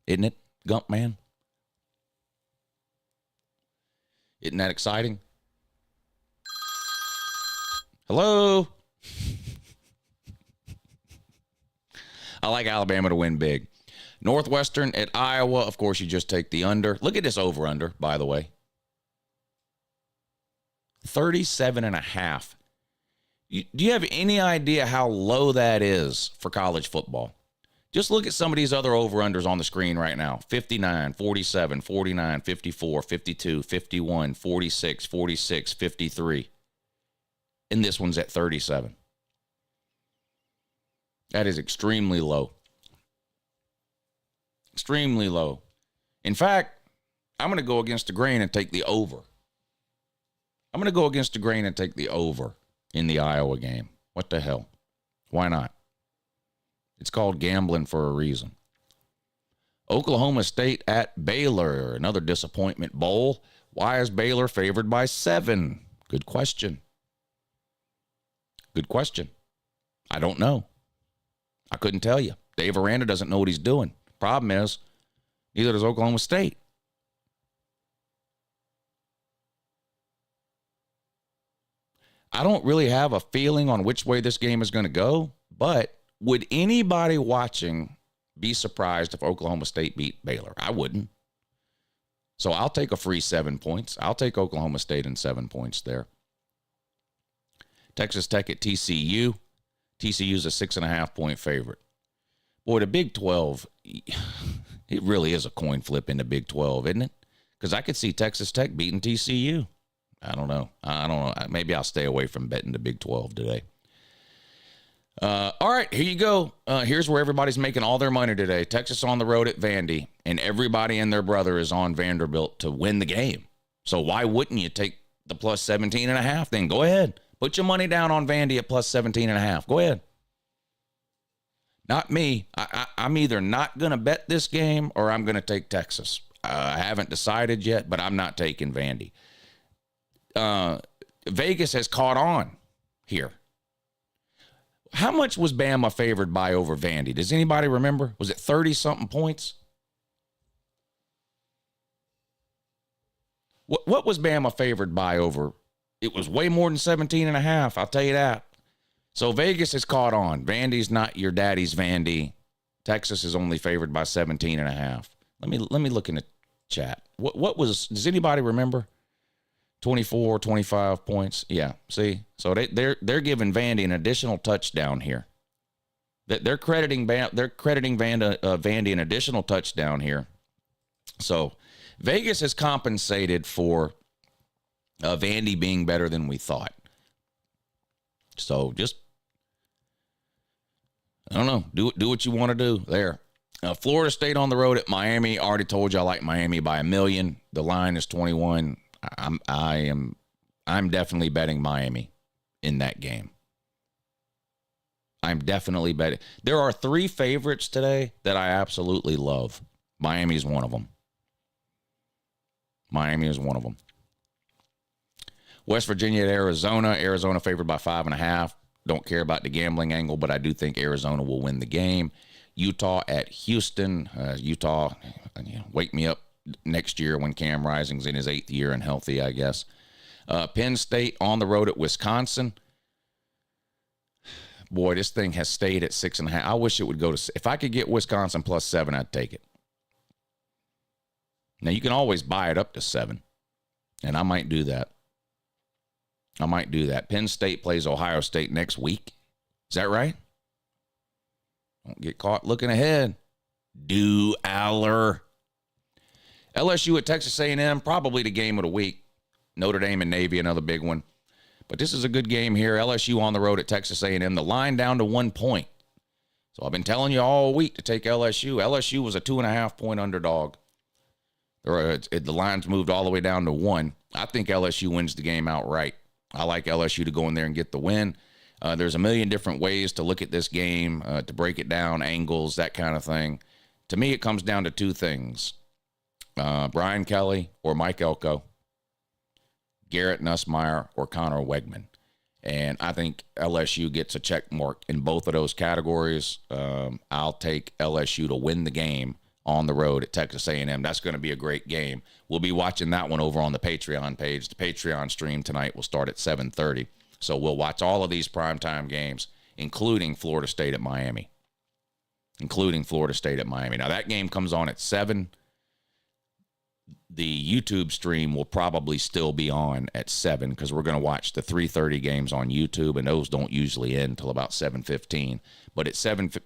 Isn't it, Gump Man? Isn't that exciting? Hello? I like Alabama to win big. Northwestern at Iowa. Of course, you just take the under. Look at this over-under, by the way. 37.5. Do you have any idea how low that is for college football? Just look at some of these other over-unders on the screen right now. 59, 47, 49, 54, 52, 51, 46, 46, 53. And this one's at 37. That is extremely low. Extremely low. In fact, I'm going to go against the grain and take the over. In the Iowa game. What the hell? Why not? It's called gambling for a reason. Oklahoma State at Baylor, another disappointment bowl. Why is Baylor favored by 7? Good question. I don't know. I couldn't tell you. Dave Aranda doesn't know what he's doing. Problem is, neither does Oklahoma State. I don't really have a feeling on which way this game is going to go, but would anybody watching be surprised if Oklahoma State beat Baylor? I wouldn't. So I'll take a free 7 points. I'll take Oklahoma State and 7 points there. Texas Tech at TCU. TCU's a 6.5-point favorite. Boy, the Big 12, it really is a coin flip in the Big 12, isn't it? because I could see Texas Tech beating TCU. I don't know. Maybe I'll stay away from betting the Big 12 today. All right, here you go. Here's where everybody's making all their money today. Texas on the road at Vandy, and everybody and their brother is on Vanderbilt to win the game. So why wouldn't you take the plus 17.5 then? Go ahead. Put your money down on Vandy at plus 17.5. Go ahead. Not me. I'm either not going to bet this game or I'm going to take Texas. I haven't decided yet, but I'm not taking Vandy. Vegas has caught on here. How much was Bama favored by over Vandy? Does anybody remember? Was it 30-something points? What was Bama favored by over? It was way more than 17.5, I'll tell you that. So Vegas has caught on. Vandy's not your daddy's Vandy. Texas is only favored by 17.5. Let me look in the chat. What was, does anybody remember? 24, 25 points. Yeah, see? So they're giving Vandy an additional touchdown here. They're crediting Vandy an additional touchdown here. So Vegas has compensated for Vandy being better than we thought. So just, I don't know, do what you want to do there. Florida State on the road at Miami. I already told you I like Miami by 1 million. The line is 21. I'm definitely betting Miami in that game. I'm definitely betting. There are 3 favorites today that I absolutely love. Miami is one of them. Miami is one of them. West Virginia at Arizona. Arizona favored by 5.5. Don't care about the gambling angle, but I do think Arizona will win the game. Utah at Houston. Utah, wake me up next year when Cam Rising's in his 8th year and healthy, I guess. Penn State on the road at Wisconsin. Boy, this thing has stayed at 6.5. I wish it would go to, if I could get Wisconsin plus 7, I'd take it. Now, you can always buy it up to 7, and I might do that. Penn State plays Ohio State next week. Is that right? Don't get caught looking ahead. Do Aller. LSU at Texas A&M, probably the game of the week. Notre Dame and Navy, another big one. But this is a good game here. LSU on the road at Texas A&M. The line down to 1 point. So I've been telling you all week to take LSU. LSU was a 2.5-point underdog. The line's moved all the way down to 1. I think LSU wins the game outright. I like LSU to go in there and get the win. There's a million different ways to look at this game, to break it down, angles, that kind of thing. To me, it comes down to 2 things. Brian Kelly or Mike Elko, Garrett Nussmeier or Connor Wegman. And I think LSU gets a check mark in both of those categories. I'll take LSU to win the game on the road at Texas A&M. That's going to be a great game. We'll be watching that one over on the Patreon page. The Patreon stream tonight will start at 7:30. So we'll watch all of these primetime games, including Florida State at Miami. Now, that game comes on at 7. The YouTube stream will probably still be on at 7 because we're going to watch the 3:30 games on YouTube, and those don't usually end until about 7:15. But at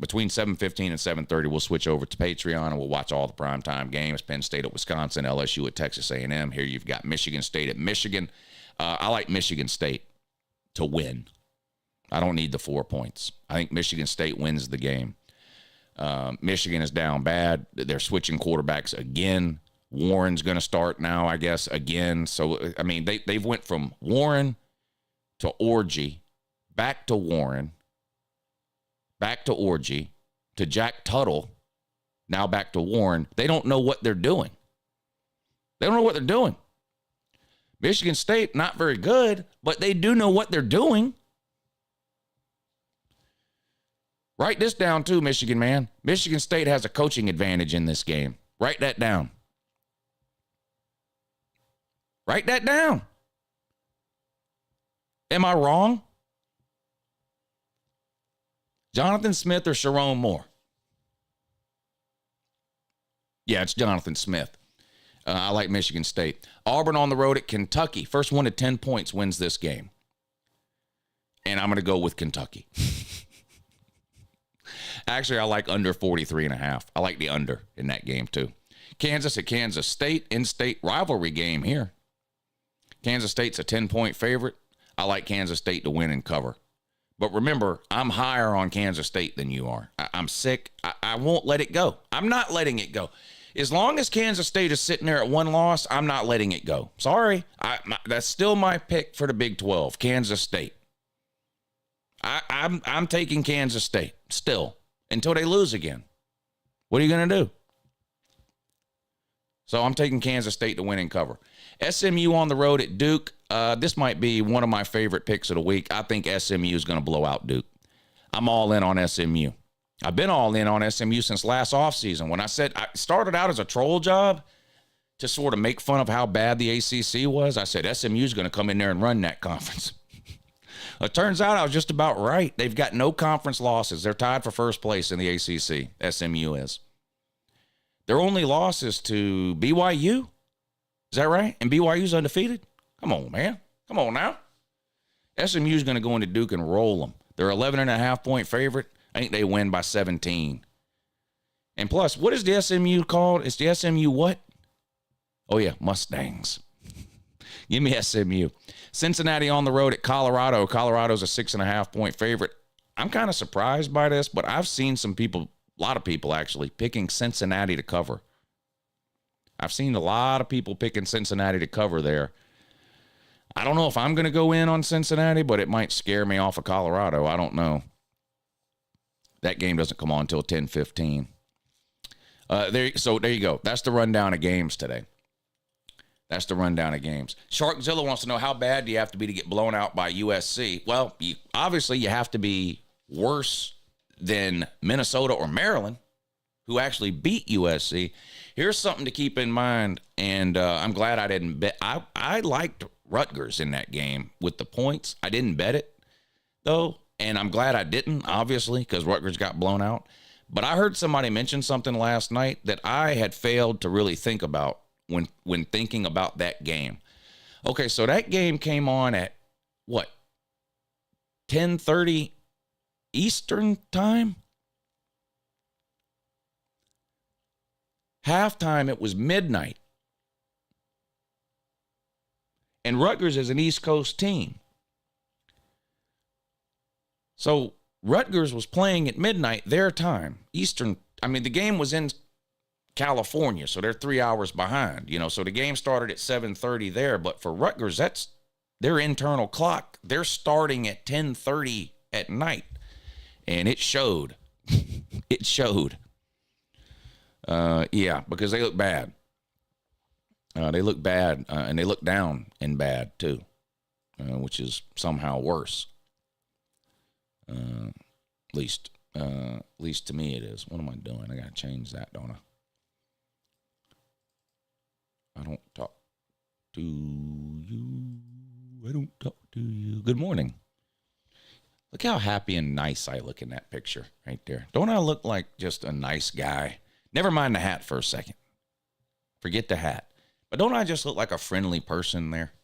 between 7:15 and 7:30, we'll switch over to Patreon, and we'll watch all the primetime games, Penn State at Wisconsin, LSU at Texas A&M. Here you've got Michigan State at Michigan. I like Michigan State to win. I don't need the 4 points. I think Michigan State wins the game. Michigan is down bad. They're switching quarterbacks again. Warren's going to start now, I guess, again. So, I mean, they've went from Warren to Orgy, back to Warren, back to Orgy, to Jack Tuttle, now back to Warren. They don't know what they're doing. Michigan State, not very good, but they do know what they're doing. Write this down too, Michigan man. Michigan State has a coaching advantage in this game. Write that down. Write that down. Am I wrong? Jonathan Smith or Sharon Moore? Yeah, it's Jonathan Smith. I like Michigan State. Auburn on the road at Kentucky. First one to 10 points wins this game. And I'm going to go with Kentucky. Actually, I like under 43.5. I like the under in that game, too. Kansas at Kansas State, in-state rivalry game here. Kansas State's a 10-point favorite. I like Kansas State to win and cover. But remember, I'm higher on Kansas State than you are. I'm sick. I won't let it go. I'm not letting it go. As long as Kansas State is sitting there at one loss, I'm not letting it go. Sorry. That's still my pick for the Big 12, Kansas State. I'm taking Kansas State still until they lose again. What are you going to do? So I'm taking Kansas State to win and cover. SMU on the road at Duke. This might be one of my favorite picks of the week. I think SMU is going to blow out Duke. I'm all in on SMU. I've been all in on SMU since last offseason. When I said I started out as a troll job to sort of make fun of how bad the ACC was, I said SMU is going to come in there and run that conference. It turns out I was just about right. They've got no conference losses. They're tied for first place in the ACC. SMU is. Their only loss is to BYU. Is that right? And BYU's undefeated? Come on, man. Come on now. SMU's going to go into Duke and roll them. They're 11.5-point favorite. I think they win by 17. And plus, what is the SMU called? It's the SMU what? Oh, yeah, Mustangs. Give me SMU. Cincinnati on the road at Colorado. Colorado's a 6.5-point favorite. I'm kind of surprised by this, but I've seen some people, a lot of people actually, picking Cincinnati to cover. I've seen a lot of people picking Cincinnati to cover there. I don't know if I'm going to go in on Cincinnati, but it might scare me off of Colorado. I don't know. That game doesn't come on until 10:15. So there you go. That's the rundown of games today. That's the rundown of games. Sharkzilla wants to know, how bad do you have to be to get blown out by USC? Well, obviously you have to be worse than Minnesota or Maryland, who actually beat USC. Here's something to keep in mind, and I'm glad I didn't bet. I liked Rutgers in that game with the points. I didn't bet it, though, and I'm glad I didn't, obviously, because Rutgers got blown out. But I heard somebody mention something last night that I had failed to really think about when thinking about that game. Okay, so that game came on at, what, 10:30 Eastern time? Halftime, it was midnight. And Rutgers is an East Coast team. So Rutgers was playing at midnight their time, Eastern. I mean, the game was in California, so they're 3 hours behind, so the game started at 7:30 there, but for Rutgers, that's their internal clock. They're starting at 10:30 at night, and it showed. It showed. Yeah, because they look bad. They look bad, and they look down and bad, too, which is somehow worse. At least to me it is. What am I doing? I got to change that, don't I? I don't talk to you. I don't talk to you. Good morning. Look how happy and nice I look in that picture right there. Don't I look like just a nice guy? Never mind the hat for a second. Forget the hat. But don't I just look like a friendly person there?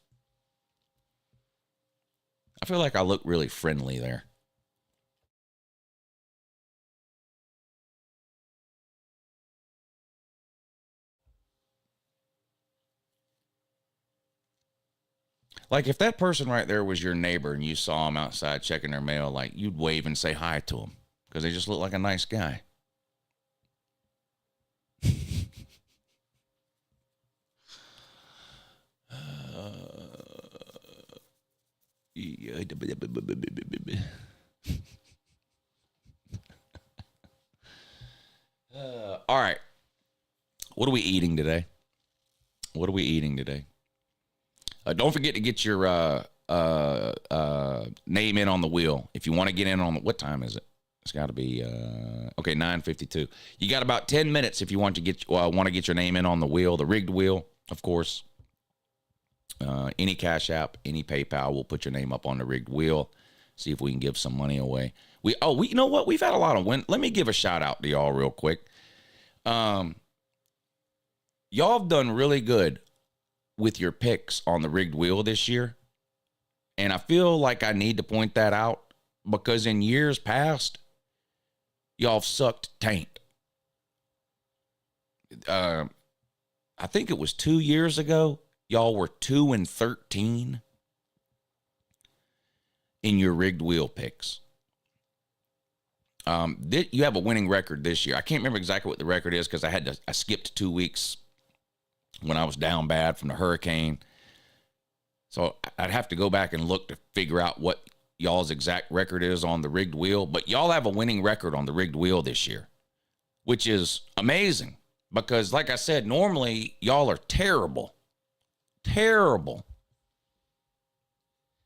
I feel like I look really friendly there. Like if that person right there was your neighbor and you saw him outside checking their mail, like you'd wave and say hi to him because they just look like a nice guy. All right. What are we eating today? Don't forget to get your name in on the wheel. If you want to get in on what time is it? It's got to be 9:52. You got about 10 minutes if you want to get your name in on the wheel, the rigged wheel, of course. Any Cash App, any PayPal, we'll put your name up on the rigged wheel. See if we can give some money away. We you know what? We've had a lot of win. Let me give a shout out to y'all real quick. Y'all have done really good with your picks on the rigged wheel this year. And I feel like I need to point that out because in years past, y'all have sucked taint. I think it was 2 years ago, y'all were 2-13 in your rigged wheel picks. You have a winning record this year. I can't remember exactly what the record is because I skipped 2 weeks when I was down bad from the hurricane. So I'd have to go back and look to figure out what y'all's exact record is on the rigged wheel. But y'all have a winning record on the rigged wheel this year, which is amazing because, like I said, normally y'all are terrible. Terrible.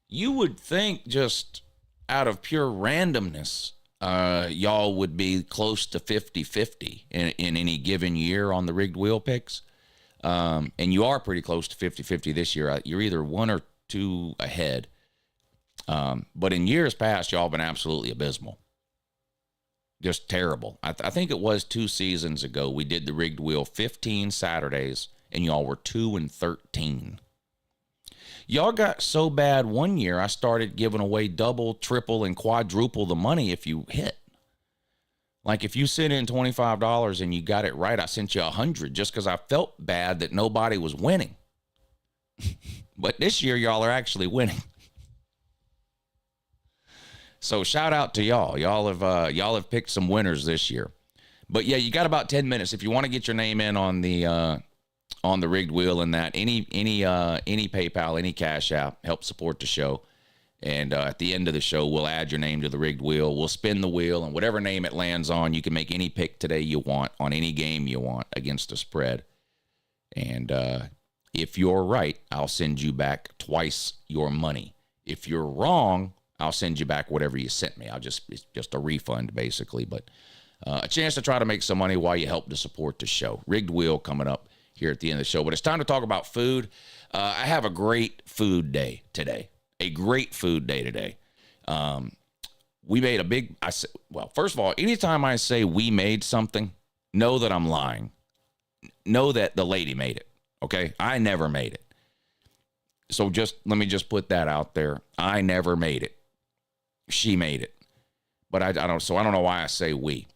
You would think just out of pure randomness, y'all would be close to 50-50 in any given year on the rigged wheel picks. And you are pretty close to 50-50 this year. You're either 1 or 2 ahead. But in years past, y'all been absolutely abysmal. Just terrible. I think it was 2 seasons ago we did the rigged wheel 15 Saturdays, and y'all were 2-13. Y'all got so bad one year, I started giving away double, triple, and quadruple the money if you hit. Like if you sent in $25 and you got it right, I sent you $100 just because I felt bad that nobody was winning. But this year, y'all are actually winning. So shout out to y'all. Y'all have picked some winners this year. But yeah, you got about 10 minutes if you want to get your name in on the rigged wheel and that. Any PayPal, any Cash App, help support the show. And at the end of the show, we'll add your name to the rigged wheel. We'll spin the wheel, and whatever name it lands on, you can make any pick today you want on any game you want against the spread. And if you're right, I'll send you back twice your money. If you're wrong, I'll send you back whatever you sent me. It's just a refund, basically. But a chance to try to make some money while you help to support the show. Rigged wheel coming up here at the end of the show. But it's time to talk about food. I have a great food day today. A great food day today. We made a big, first of all, anytime I say we made something, know that I'm lying. Know that the lady made it, okay? I never made it. So let me just put that out there. I never made it. She made it. But I don't know why I say we.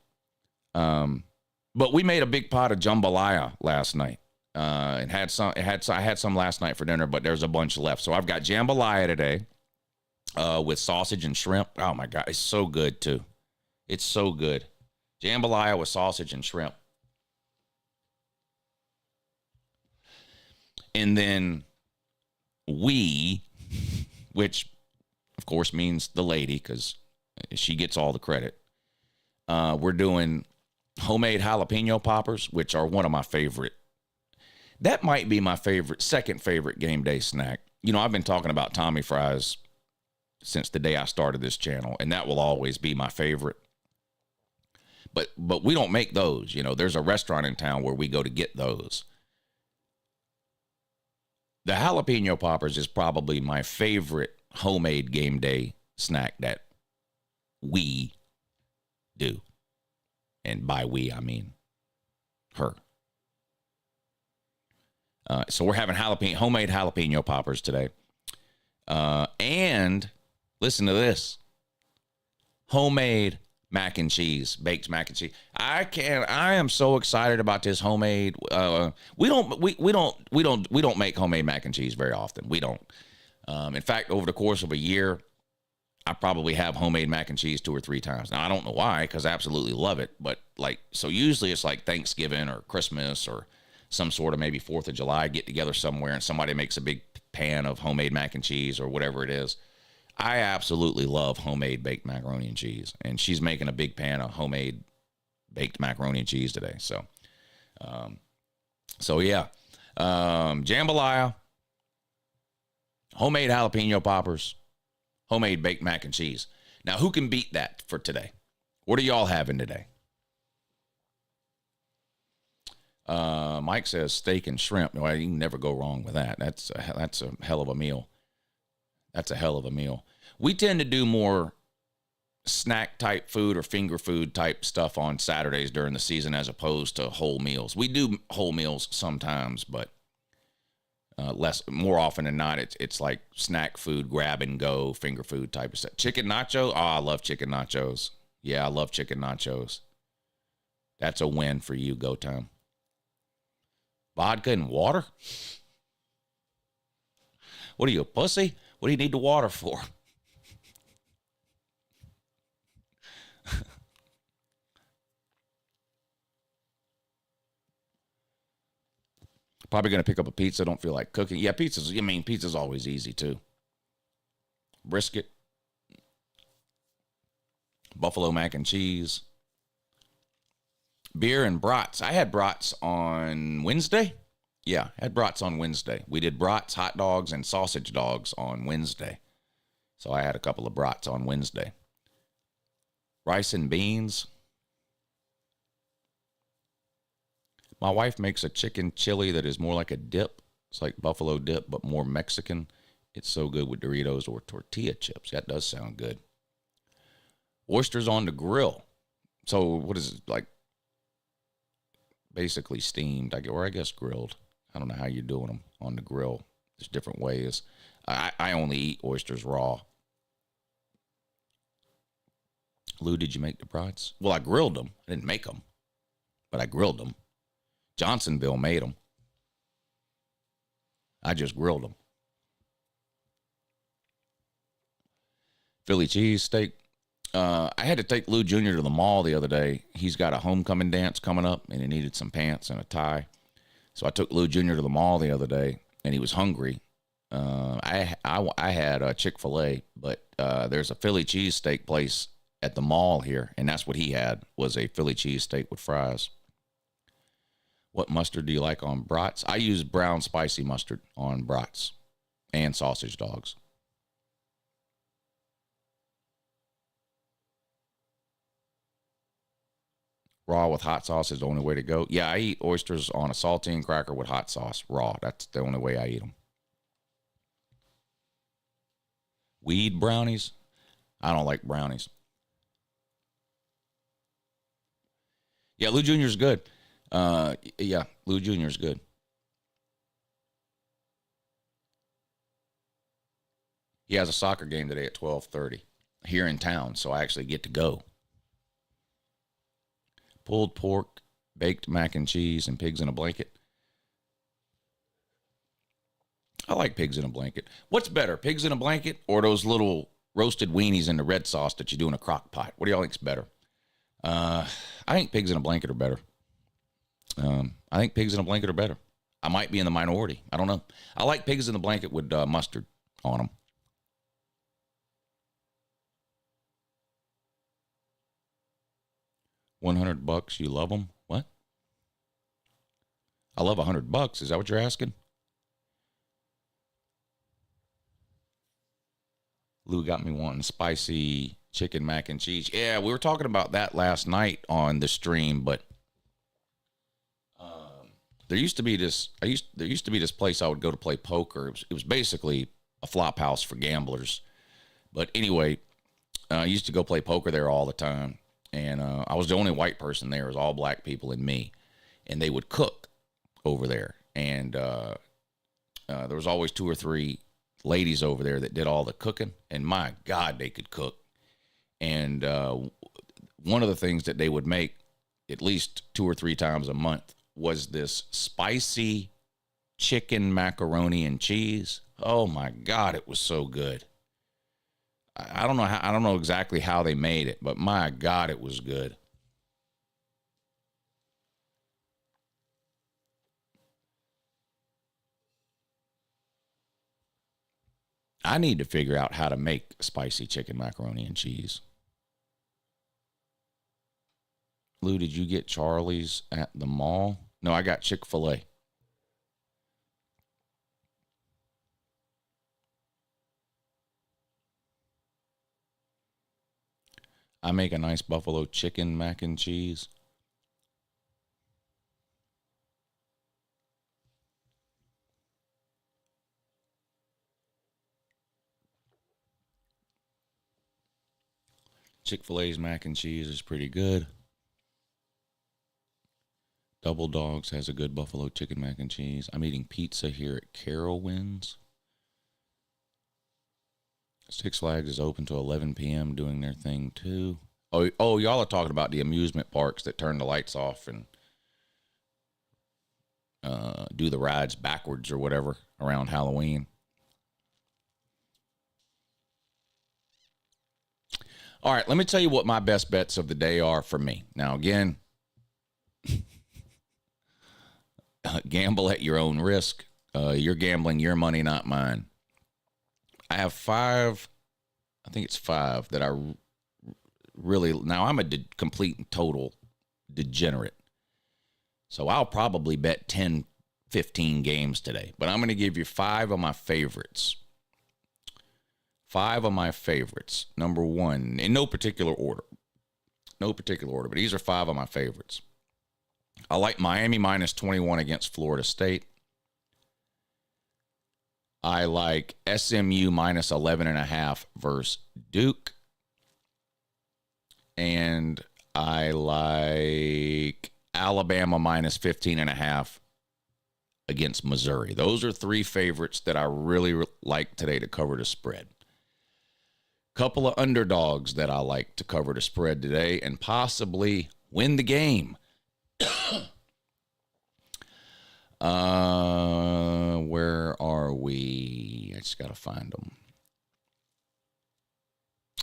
But we made a big pot of jambalaya last night. I had some last night for dinner, but there's a bunch left. So I've got jambalaya today with sausage and shrimp. Oh my God, it's so good too. It's so good. Jambalaya with sausage and shrimp. And then which of course means the lady because she gets all the credit. We're doing homemade jalapeno poppers, which are one of my favorite. That might be my second favorite game day snack. You know, I've been talking about Tommy fries since the day I started this channel, and that will always be my favorite. But we don't make those. You know, there's a restaurant in town where we go to get those. The jalapeno poppers is probably my favorite homemade game day snack that we do. And by we, I mean her. So we're having homemade jalapeno poppers today. And listen to this. Homemade mac and cheese, baked mac and cheese. I am so excited about this homemade. We don't make homemade mac and cheese very often. We don't. In fact, over the course of a year, I probably have homemade mac and cheese 2 or 3 times. Now I don't know why, because I absolutely love it. But so usually it's like Thanksgiving or Christmas or some sort of maybe 4th of July get together somewhere and somebody makes a big pan of homemade mac and cheese or whatever it is. I absolutely love homemade baked macaroni and cheese. And she's making a big pan of homemade baked macaroni and cheese today. So yeah. Jambalaya, homemade jalapeno poppers, homemade baked mac and cheese. Now, who can beat that for today? What are y'all having today? Mike says steak and shrimp. Well, you can never go wrong with that. That's a hell of a meal. That's a hell of a meal. We tend to do more snack type food or finger food type stuff on Saturdays during the season as opposed to whole meals. We do whole meals sometimes, but more often than not, it's like snack food, grab and go, finger food type of stuff. Chicken nacho. Oh, I love chicken nachos. Yeah, I love chicken nachos. That's a win for you, Go Time. Vodka and water? What are you, a pussy? What do you need the water for? Probably going to pick up a pizza. Don't feel like cooking. Yeah, pizza's always easy too. Brisket, buffalo mac and cheese, beer and brats. I had brats on Wednesday. Yeah, I had brats on Wednesday. We did brats, hot dogs, and sausage dogs on Wednesday. So I had a couple of brats on Wednesday. Rice and beans. My wife makes a chicken chili that is more like a dip. It's like buffalo dip, but more Mexican. It's so good with Doritos or tortilla chips. That does sound good. Oysters on the grill. So what is it, like basically steamed, or I guess grilled. I don't know how you're doing them on the grill. There's different ways. I only eat oysters raw. Lou, did you make the brats? Well, I grilled them. I didn't make them, but I grilled them. Johnsonville made them. I just grilled them. Philly cheesesteak. I had to take Lou Jr. to the mall the other day. He's got a homecoming dance coming up, and he needed some pants and a tie. So I took Lou Jr. to the mall the other day, and he was hungry. I had a Chick-fil-A, but there's a Philly cheesesteak place at the mall here, and that's what he had, was a Philly cheesesteak with fries. What mustard do you like on brats? I use brown spicy mustard on brats and sausage dogs. Raw with hot sauce is the only way to go. Yeah, I eat oysters on a saltine cracker with hot sauce, raw. That's the only way I eat them. Weed brownies? I don't like brownies. Yeah, Lou Jr.'s good. Yeah, Lou Jr.'s good. He has a soccer game today at 12:30 here in town, so I actually get to go. Pulled pork, baked mac and cheese, and pigs in a blanket. I like pigs in a blanket. What's better, pigs in a blanket or those little roasted weenies in the red sauce that you do in a crock pot? What do y'all think's better? I think pigs in a blanket are better. I think pigs in a blanket are better. I might be in the minority. I don't know. I like pigs in the blanket with mustard on them. $100, you love them? What? I love $100. Is that what you're asking? Lou got me wanting spicy chicken mac and cheese. Yeah, we were talking about that last night on the stream, but there used to be this place I would go to play poker. It was basically a flop house for gamblers. But anyway, I used to go play poker there all the time. And I was the only white person there. It was all black people and me. And they would cook over there. And there was always 2 or 3 ladies over there that did all the cooking. And my God, they could cook. And one of the things that they would make at least 2 or 3 times a month was this spicy chicken macaroni and cheese. Oh my God, it was so good. I don't know exactly how they made it, but my God, it was good. I need to figure out how to make spicy chicken macaroni and cheese. Lou, did you get Charlie's at the mall? No, I got Chick-fil-A. I make a nice buffalo chicken mac and cheese. Chick-fil-A's mac and cheese is pretty good. Double Dogs has a good buffalo chicken mac and cheese. I'm eating pizza here at Carowinds. Six Flags is open till 11 p.m. doing their thing too. Oh, y'all are talking about the amusement parks that turn the lights off and do the rides backwards or whatever around Halloween. All right, let me tell you what my best bets of the day are for me. Now, again, gamble at your own risk. You're gambling your money, not mine. I have 5, I think it's 5 that I really, now I'm a complete and total degenerate. So I'll probably bet 10, 15 games today, but I'm going to give you 5 of my favorites. 5 of my favorites. Number 1, in no particular order. No particular order, but these are 5 of my favorites. I like Miami minus 21 against Florida State. I like SMU minus 11.5 versus Duke. And I like Alabama minus 15.5 against Missouri. Those are 3 favorites that I really like today to cover the spread. Couple of underdogs that I like to cover the spread today and possibly win the game. Where are we? I just got to find them.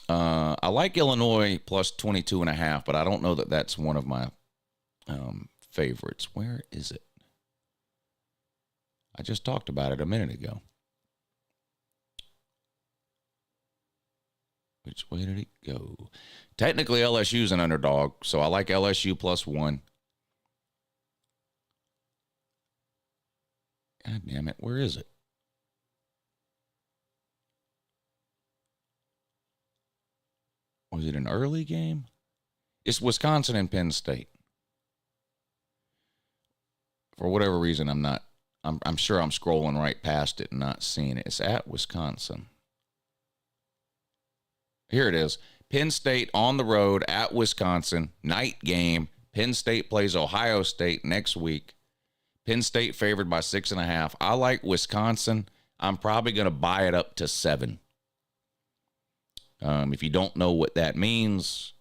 I like Illinois plus 22.5, but I don't know that that's one of my favorites. Where is it? I just talked about it a minute ago. Which way did it go? Technically, LSU's an underdog, so I like LSU plus 1. God damn it, where is it? Was it an early game? It's Wisconsin and Penn State. For whatever reason, I'm sure I'm scrolling right past it and not seeing it. It's at Wisconsin. Here it is. Penn State on the road at Wisconsin. Night game. Penn State plays Ohio State next week. Penn State favored by 6.5. I like Wisconsin. I'm probably going to buy it up to 7. If you don't know what that means,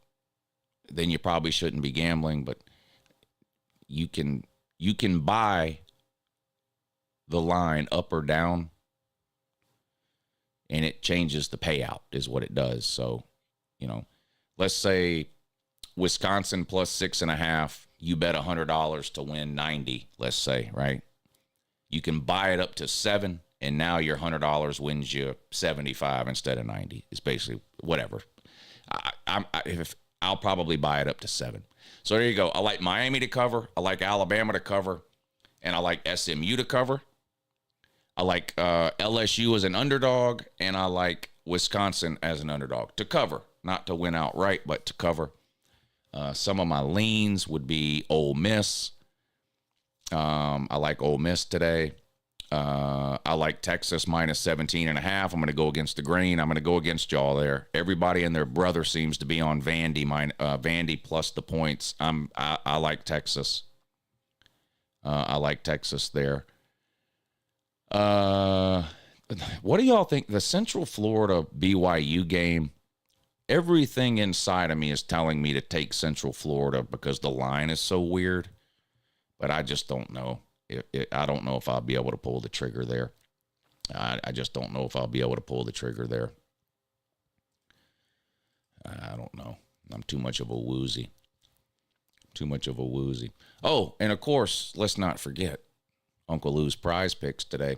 then you probably shouldn't be gambling. But you can buy the line up or down, and it changes the payout is what it does. So, let's say Wisconsin plus 6.5. You bet $100 to win 90, let's say, right? You can buy it up to 7, and now your $100 wins you 75 instead of 90. It's basically whatever. I'll probably buy it up to 7. So there you go. I like Miami to cover. I like Alabama to cover, and I like SMU to cover. I like LSU as an underdog, and I like Wisconsin as an underdog to cover, not to win outright, but to cover. Some of my leans would be Ole Miss. I like Ole Miss today. I like Texas minus 17.5. I'm going to go against the grain. I'm going to go against y'all there. Everybody and their brother seems to be on Vandy. Vandy plus the points. I like Texas. I like Texas there. What do y'all think? The Central Florida BYU game, everything inside of me is telling me to take Central Florida because the line is so weird, but I just don't know. I don't know if I'll be able to pull the trigger there. I just don't know if I'll be able to pull the trigger there. I don't know. I'm too much of a woozy. Oh, and of course, let's not forget Uncle Lou's prize picks today.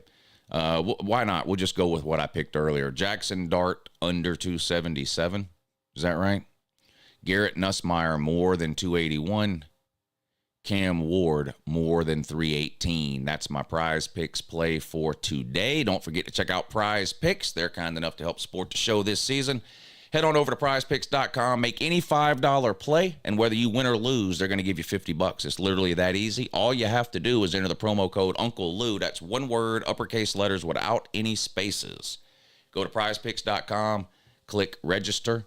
Why not? We'll just go with what I picked earlier. Jackson Dart under 277. Is that right? Garrett Nussmeier more than 281. Cam Ward more than 318. That's my prize picks play for today. Don't forget to check out Prize Picks. They're kind enough to help support the show this season. Head on over to prizepicks.com, make any $5 play, and whether you win or lose, they're going to give you $50. It's literally that easy. All you have to do is enter the promo code Uncle Lou. That's one word, uppercase letters without any spaces. Go to prizepicks.com, click register.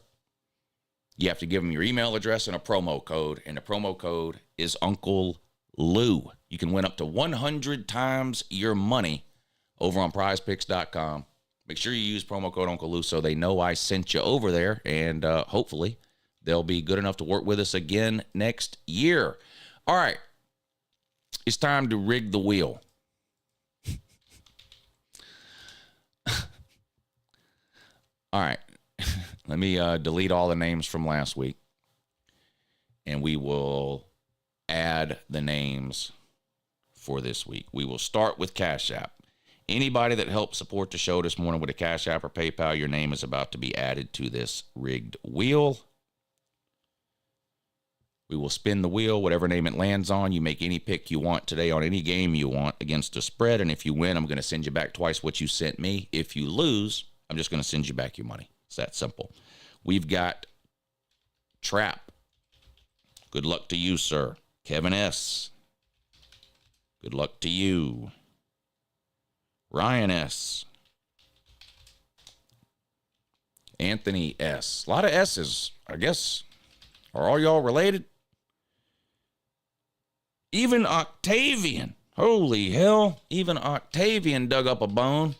You have to give them your email address and a promo code, and the promo code is Uncle Lou. You can win up to 100 times your money over on prizepicks.com. Make sure you use promo code Uncle Lou so they know I sent you over there, and hopefully they'll be good enough to work with us again next year. All right. It's time to rig the wheel. All right. Let me delete all the names from last week. And we will add the names for this week. We will start with Cash App. Anybody that helped support the show this morning with a Cash App or PayPal, your name is about to be added to this rigged wheel. We will spin the wheel, whatever name it lands on. You make any pick you want today on any game you want against the spread. And if you win, I'm going to send you back twice what you sent me. If you lose, I'm just going to send you back your money. It's that simple. We've got Trap. Good luck to you, sir. Kevin S. Good luck to you. Ryan S. Anthony S. A lot of S's, I guess. Are all y'all related? Even Octavian. Holy hell. Even Octavian dug up a bone.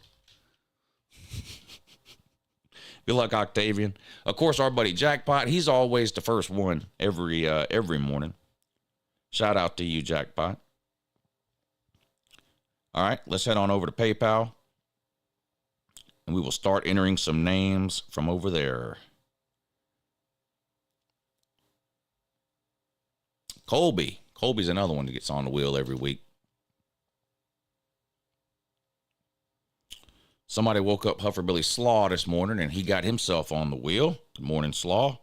Good luck, Octavian. Of course, our buddy Jackpot, he's always the first one every morning. Shout out to you, Jackpot. All right, let's head on over to PayPal. And we will start entering some names from over there. Colby. Colby's another one that gets on the wheel every week. Somebody woke up Hufferbilly Slaw this morning, and he got himself on the wheel. Good morning, Slaw.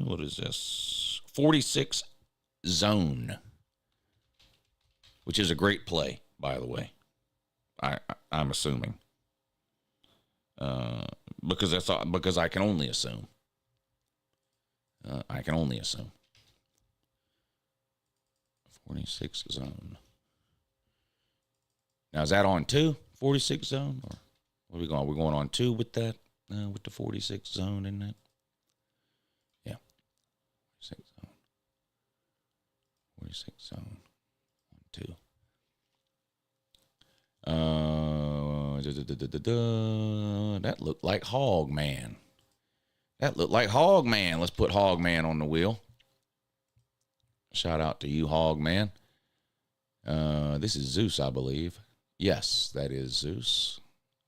What is this? 46 Zone, which is a great play, by the way. I'm assuming. Because I can only assume. I can only assume. 46 Zone. Now, is that on 2? 46 Zone? Or what are we going? Are we going on 2 with that? With the 46 Zone in that? Yeah. 46 Zone. 46 Zone. 2. That looked like Hog Man. That looked like Hog Man. Let's put Hog Man on the wheel. Shout out to you, Hog Man. This is Zeus, I believe. Yes, that is Zeus.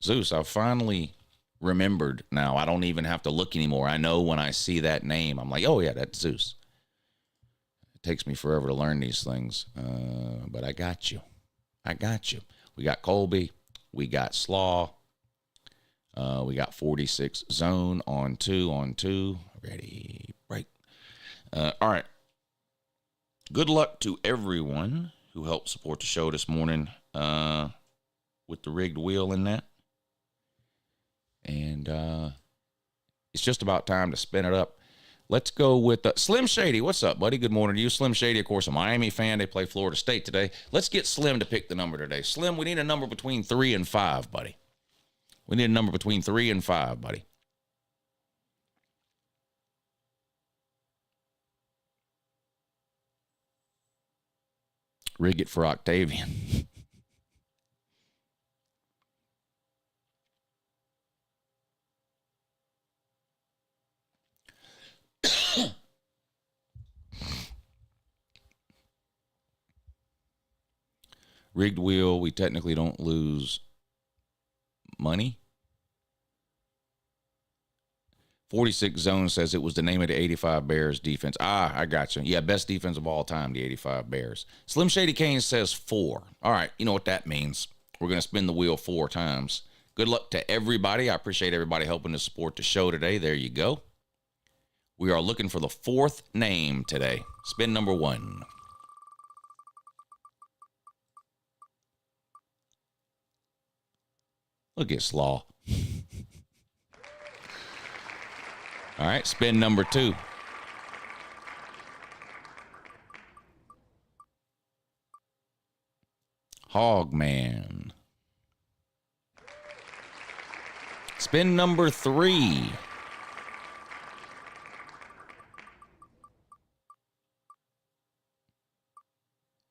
Zeus, I finally remembered now. I don't even have to look anymore. I know when I see that name, I'm like, oh, yeah, that's Zeus. It takes me forever to learn these things, but I got you. I got you. We got Colby. We got Slaw. We got 46 Zone on 2. Ready, break. All right. Good luck to everyone who helped support the show this morning with the rigged wheel in that. And it's just about time to spin it up. Let's go with Slim Shady. What's up, buddy? Good morning to you. Slim Shady, of course, a Miami fan. They play Florida State today. Let's get Slim to pick the number today. Slim, we need a number between 3 and 5, buddy. We need a number between 3 and 5, buddy. Rig it for Octavian. Rigged wheel, we technically don't lose money. 46 Zone says it was the name of the 85 Bears defense. I got you. Yeah, best defense of all time, the 85 Bears. Slim Shady Kane says 4. All right, you know what that means. We're going to spin the wheel 4 times. Good luck to everybody. I appreciate everybody helping to support the show today. There you go. We are looking for the 4th name today. Spin number 1. Look at Slaw. All right, spin number 2. Hog Man. Spin number 3.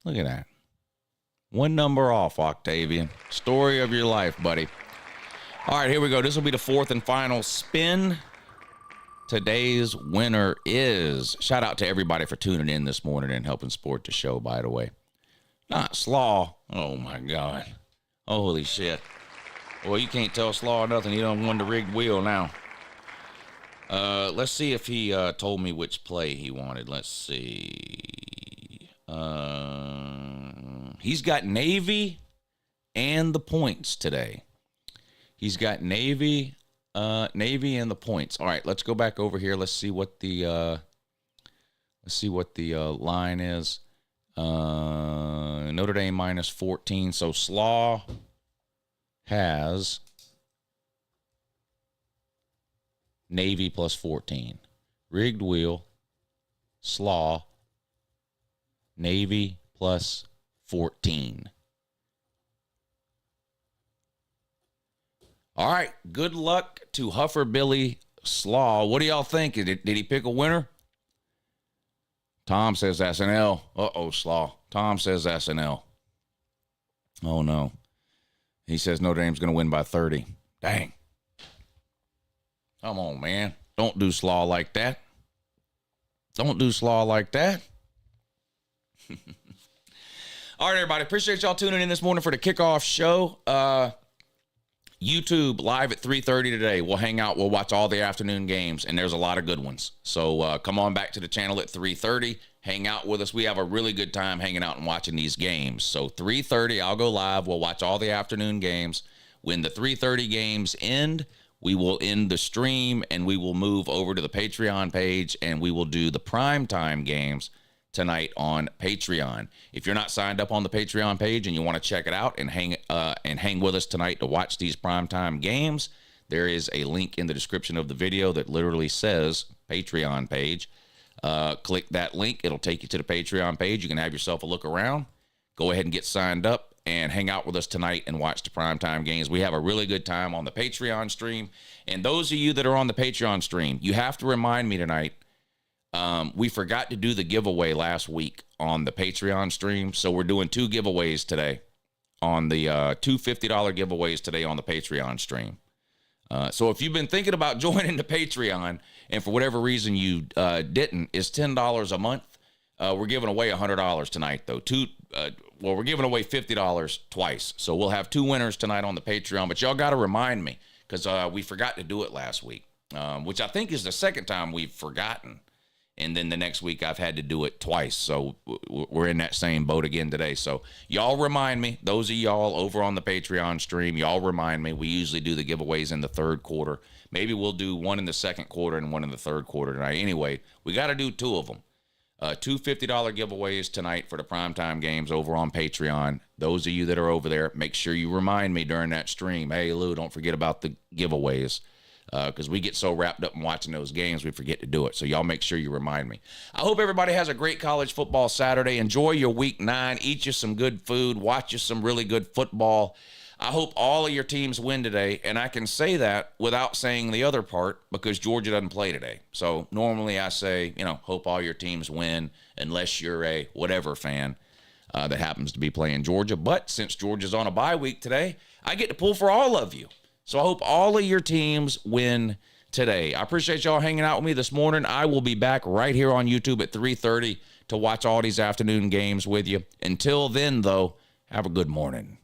Look at that. One number off, Octavian. Story of your life, buddy. All right, here we go. This will be the fourth and final spin. Today's winner is, shout out to everybody for tuning in this morning and helping support the show, by the way. Not Slaw. Oh, my God. Holy shit. Well, you can't tell Slaw nothing. He done won the rigged wheel now. Let's see if he told me which play he wanted. Let's see. He's got Navy and the points today. He's got Navy and the points. All right, let's go back over here. Let's see what the line is. Notre Dame minus 14. So Slaw has Navy plus 14. Rigged wheel, Slaw, Navy plus 14. All right, good luck to Huffer Billy Slaw. What do y'all think? Did he pick a winner? Tom says SNL. Uh-oh, Slaw. Tom says SNL. Oh, no. He says Notre Dame's going to win by 30. Dang. Come on, man. Don't do Slaw like that. Don't do Slaw like that. All right, everybody. Appreciate y'all tuning in this morning for the kickoff show. YouTube live at 3:30 today. We'll hang out. We'll watch all the afternoon games, and there's a lot of good ones. So come on back to the channel at 3:30. Hang out with us. We have a really good time hanging out and watching these games. So 3:30, I'll go live. We'll watch all the afternoon games. When the 3:30 games end, we will end the stream, and we will move over to the Patreon page, and we will do the primetime games tonight on Patreon. If you're not signed up on the Patreon page and you want to check it out and hang with us tonight to watch these primetime games, there is a link in the description of the video that literally says Patreon page. Click that link. It'll take you to the Patreon page. You can have yourself a look around. Go ahead and get signed up and hang out with us tonight and watch the primetime games. We have a really good time on the Patreon stream. And those of you that are on the Patreon stream, you have to remind me tonight. We forgot to do the giveaway last week on the Patreon stream, so we're doing two giveaways today on the two $50 giveaways today on the Patreon stream. So if you've been thinking about joining the Patreon and for whatever reason you didn't, it's $10 a month. We're giving away $100 tonight, though. We're giving away $50 twice, so we'll have two winners tonight on the Patreon. But y'all got to remind me because we forgot to do it last week, which I think is the second time we've forgotten. And then the next week I've had to do it twice. So we're in that same boat again today. So y'all remind me, those of y'all over on the Patreon stream, y'all remind me. We usually do the giveaways in the third quarter. Maybe we'll do one in the second quarter and one in the third quarter tonight. Anyway, we got to do two of them. Two $50 giveaways tonight for the primetime games over on Patreon. Those of you that are over there, make sure you remind me during that stream. Hey, Lou, don't forget about the giveaways. Because we get so wrapped up in watching those games, we forget to do it. So y'all make sure you remind me. I hope everybody has a great college football Saturday. Enjoy your week 9. Eat you some good food. Watch you some really good football. I hope all of your teams win today. And I can say that without saying the other part because Georgia doesn't play today. So normally I say, hope all your teams win unless you're a whatever fan that happens to be playing Georgia. But since Georgia's on a bye week today, I get to pull for all of you. So I hope all of your teams win today. I appreciate y'all hanging out with me this morning. I will be back right here on YouTube at 3:30 to watch all these afternoon games with you. Until then, though, have a good morning.